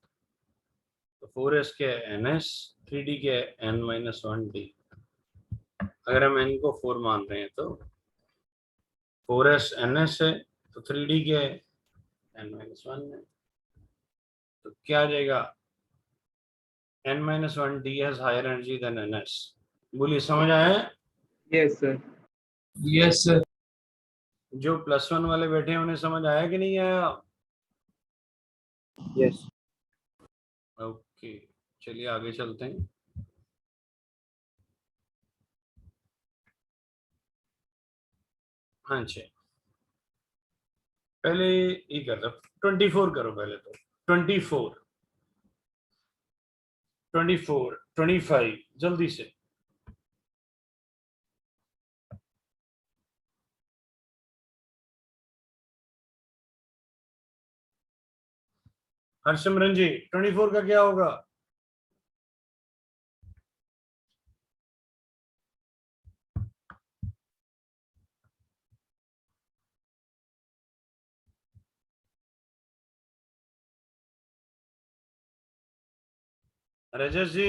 Speaker 1: तो 4s के ns, 3d के n-1d। अगर हम n को 4 मान रहे हैं तो 4s ns है, तो 3d के n-1 है। तो क्या आ जाएगा? n-1d has higher energy than ns। बोलिए, समझ आया?
Speaker 5: Yes sir.
Speaker 2: Yes sir.
Speaker 1: जो +1 वाले बैठे हैं उन्हें समझ आया कि नहीं आया?
Speaker 7: Yes.
Speaker 1: ओके, चलिए आगे चलते हैं। हाँ जी, पहले ये कर दो, 24 करो पहले तो। 24 24 25 जल्दी से। हर्षमरन जी, 24 का क्या होगा? रजत जी,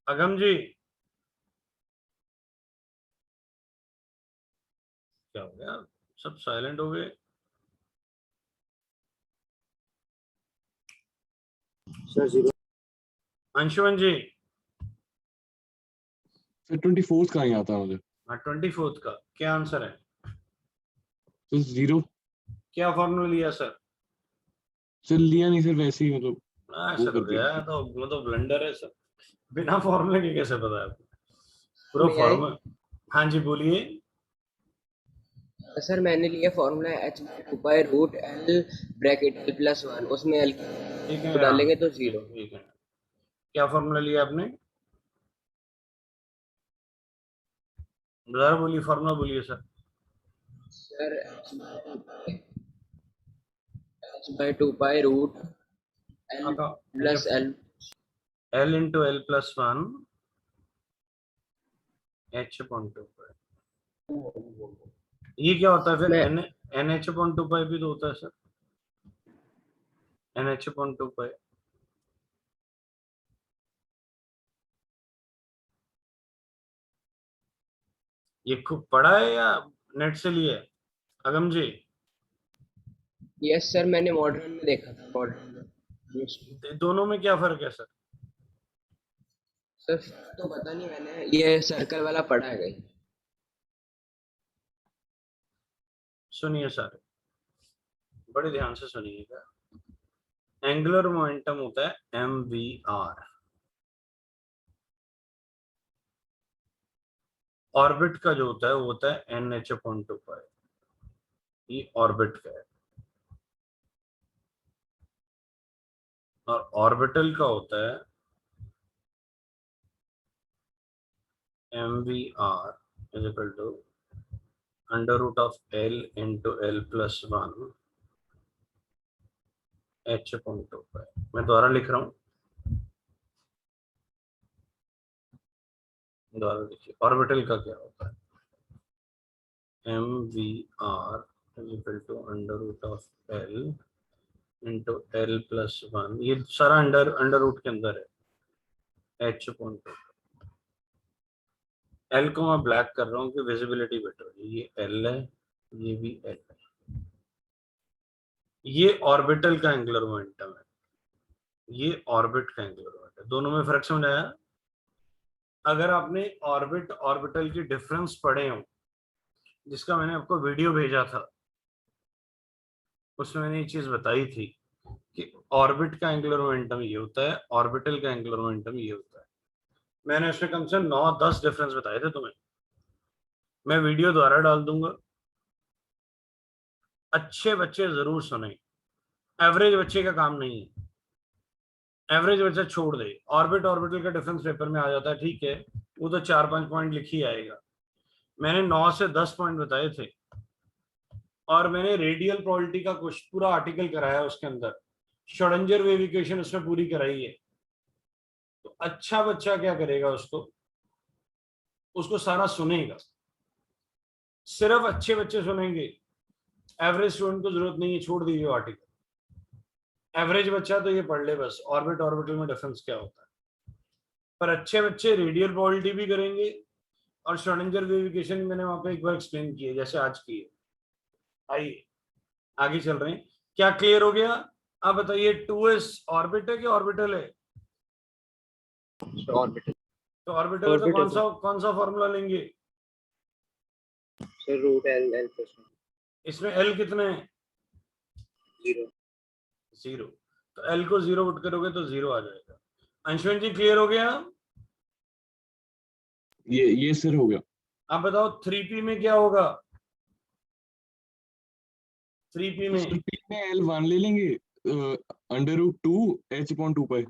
Speaker 1: अगम जी, क्या हो गया? सब साइलेंट हो गए।
Speaker 7: Sir, 0.
Speaker 1: अंशुमन जी,
Speaker 9: सर 24 कहाँ ही आता है मुझे?
Speaker 1: हाँ 24 का क्या आंसर है?
Speaker 9: तो 0।
Speaker 1: क्या फॉर्मूला लिया सर?
Speaker 9: सर लिया नहीं सर, वैसे ही मतलब वो
Speaker 1: सर
Speaker 9: कर दिया।
Speaker 1: गया तो मतलब ब्लंडर है सर। बिना फॉर्मूले के कैसे पता है आपको? पूरा
Speaker 4: May I?
Speaker 1: फॉर्मूला। हाँ जी बोलिए।
Speaker 4: सर मैंने लिया फॉर्मूला h/2 ब्रैकेट l+1, उसमें l
Speaker 1: ठीक है,
Speaker 4: को डालेंगे तो 0।
Speaker 1: ठीक है। क्या फॉर्मूला लिया आपने? दोबारा बोलिए, फॉर्मूला बोलिए sir.
Speaker 4: Sir h/2 root l plus l।
Speaker 1: l into l+1 h/2 ये क्या होता है फिर? nh/2 भी तो होता है सर, nh/2। ये खूब पढ़ा है या नेट से लिए? अगम जी,
Speaker 4: यस सर, मैंने मॉडर्न में देखा था, मॉडर्न में।
Speaker 1: दोनों में क्या फर्क है सर?
Speaker 4: सर तो पता नहीं, मैंने ये सर्कल वाला पढ़ा है कहीं।
Speaker 1: सुनिए सर, बड़े ध्यान से सुनिएगा। एंगुलर मोमेंटम होता है mvr, ऑर्बिट का जो होता है वो होता है nh/2। ये ऑर्बिट का है, और ऑर्बिटल का होता है mvr is equal to √l into l+1 h/2। मैं दोबारा लिख रहा हूँ, दोबारा देखिए। ऑर्बिटल का क्या होता है? mvr is equal to √l into l+1। ये सारा अंडर रूट के अंदर है h/2। एल को मैं ब्लैक कर रहा हूँ कि विजिबिलिटी बेटर है। ये एल है, ये भी एल है। ये ऑर्बिटल का एंगुलर मोमेंटम है, ये ऑर्बिट का एंगुलर मोमेंटम है। दोनों में फर्क समझ आया? अगर आपने ऑर्बिट ऑर्बिटल की डिफरेंस पढ़े हो, जिसका मैंने आपको वीडियो भेजा था, उसमें मैंने ये चीज बताई थी कि ऑर्बिट का एंगुलर मोमेंटम ये होता है, ऑर्बिटल का एंगुलर मोमेंटम ये होता है। मैंने उसमें कम से कम 9-10 डिफरेंस बताए थे तुम्हें। मैं वीडियो दोबारा डाल दूंगा, अच्छे बच्चे जरूर सुने। एवरेज बच्चे का काम नहीं है, एवरेज बच्चा छोड़ दे। ऑर्बिट ऑर्बिटल का डिफरेंस पेपर में आ जाता है, ठीक है, वो तो 4-5 पॉइंट लिख ही आएगा। मैंने 9 से 10 पॉइंट बताए थे और मैंने रेडियल प्रोबेबिलिटी का कुछ पूरा आर्टिकल कराया उसके अंदर, श्रोडिंगर वेव इक्वेशन उसमें पूरी कराई है। तो अच्छा बच्चा क्या करेगा, उसको सारा सुनेगा, सिर्फ अच्छे बच्चे सुनेंगे, एवरेज स्टूडेंट को जरूरत नहीं है, छोड़ दीजिए आर्टिकल। एवरेज बच्चा तो ये पढ़ ले बस ऑर्बिट ऑर्बिटल में डिफरेंस क्या होता है, पर अच्छे बच्चे रेडियल प्रोबेबिलिटी भी करेंगे और श्रोडिंगर वेव इक्वेशन मैंने वहां पे एक बार एक्सप्लेन की है जैसे आज की है। आइए आगे चल रहे हैं, क्या क्लियर हो गया? आप बताइए 2s ऑर्बिट है कि ऑर्बिटल है?
Speaker 4: ऑर्बिटल।
Speaker 1: तो ऑर्बिटल का
Speaker 7: Orbital,
Speaker 1: कौन सा फॉर्मूला लेंगे?
Speaker 4: Sir root L L plus
Speaker 1: इसमें एल कितने हैं?
Speaker 4: 0।
Speaker 1: 0। तो एल को 0 पुट करोगे तो 0 आ जाएगा। अंशुमन जी क्लियर हो गया?
Speaker 9: ये सर हो गया।
Speaker 1: आप बताओ 3p में क्या होगा? 3p में
Speaker 9: सर P में L1 ले लेंगे √2 h/2 पाई।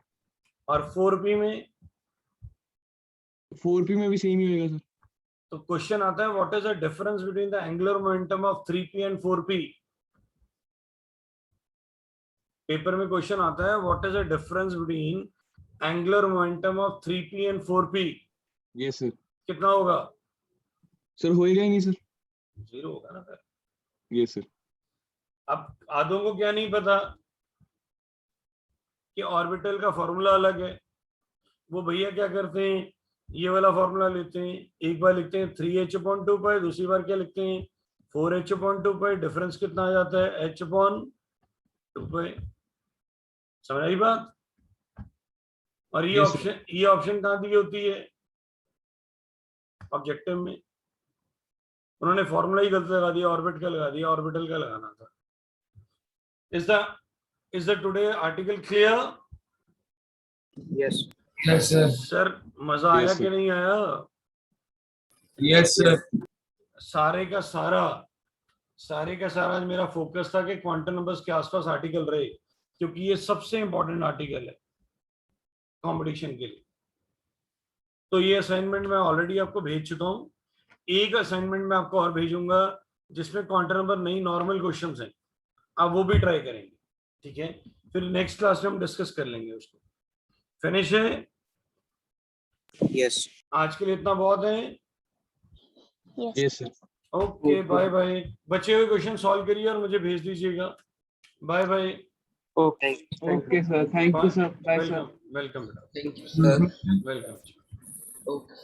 Speaker 1: और 4p में?
Speaker 9: 4p में भी सेम ही होगा सर।
Speaker 1: तो क्वेश्चन आता है what is the difference between the angular momentum of 3p and 4p? Paper में क्वेश्चन आता है what is the difference between angular momentum of 3p and 4p?
Speaker 9: ये सर।
Speaker 1: कितना होगा?
Speaker 9: सर होएगा ही नहीं सर।
Speaker 1: 0 होगा ना फिर।
Speaker 9: ये सर।
Speaker 1: अब आधों को क्या नहीं पता कि ऑर्बिटल का फॉर्मूला अलग है। वो भैया क्या करते हैं, ये वाला फॉर्मूला लेते हैं, एक बार लिखते हैं 3h/2 पाई, दूसरी बार क्या लिखते हैं 4h/2 पाई। डिफरेंस कितना आ जाता है? h/2 पाई। समझ आई बात? और ये
Speaker 9: Yes, sir.
Speaker 1: ऑप्शन कहाँ दी होती है? ऑब्जेक्टिव में। उन्होंने फॉर्मूला ही गलत लगा दिया, ऑर्बिट का लगा दिया, ऑर्बिटल का लगाना था। Is the today article clear?
Speaker 4: Yes
Speaker 10: Yes, sir.
Speaker 1: Sir मजा आया
Speaker 9: Yes,
Speaker 1: कि
Speaker 9: sir.
Speaker 1: नहीं आया?
Speaker 10: Yes, sir.
Speaker 1: सारे का सारा आज मेरा फोकस था कि क्वांटम नंबर्स के आसपास आर्टिकल रहे, क्योंकि ये सबसे इंपॉर्टेंट आर्टिकल है कंपटीशन के लिए। तो ये असाइनमेंट मैं ऑलरेडी आपको भेज चुका हूँ। एक असाइनमेंट मैं आपको और भेजूंगा जिसमें क्वांटम नंबर नहीं नॉर्मल क्वेश्चंस हैं, आप वो भी ट्राई करेंगे, ठीक है? फिर नेक्स्ट क्लास में हम डिस्कस कर लेंगे उसको। फिनिश है?
Speaker 4: यस
Speaker 1: आज के लिए इतना बहुत है।
Speaker 9: ये सर।
Speaker 1: Okay bye bye. बचे हुए क्वेश्चन सॉल्व करिए और मुझे भेज दीजिएगा। Bye bye.
Speaker 5: Okay sir, thank you sir, bye sir.
Speaker 1: Welcome बेटा,
Speaker 4: thank you sir
Speaker 1: welcome.
Speaker 4: Okay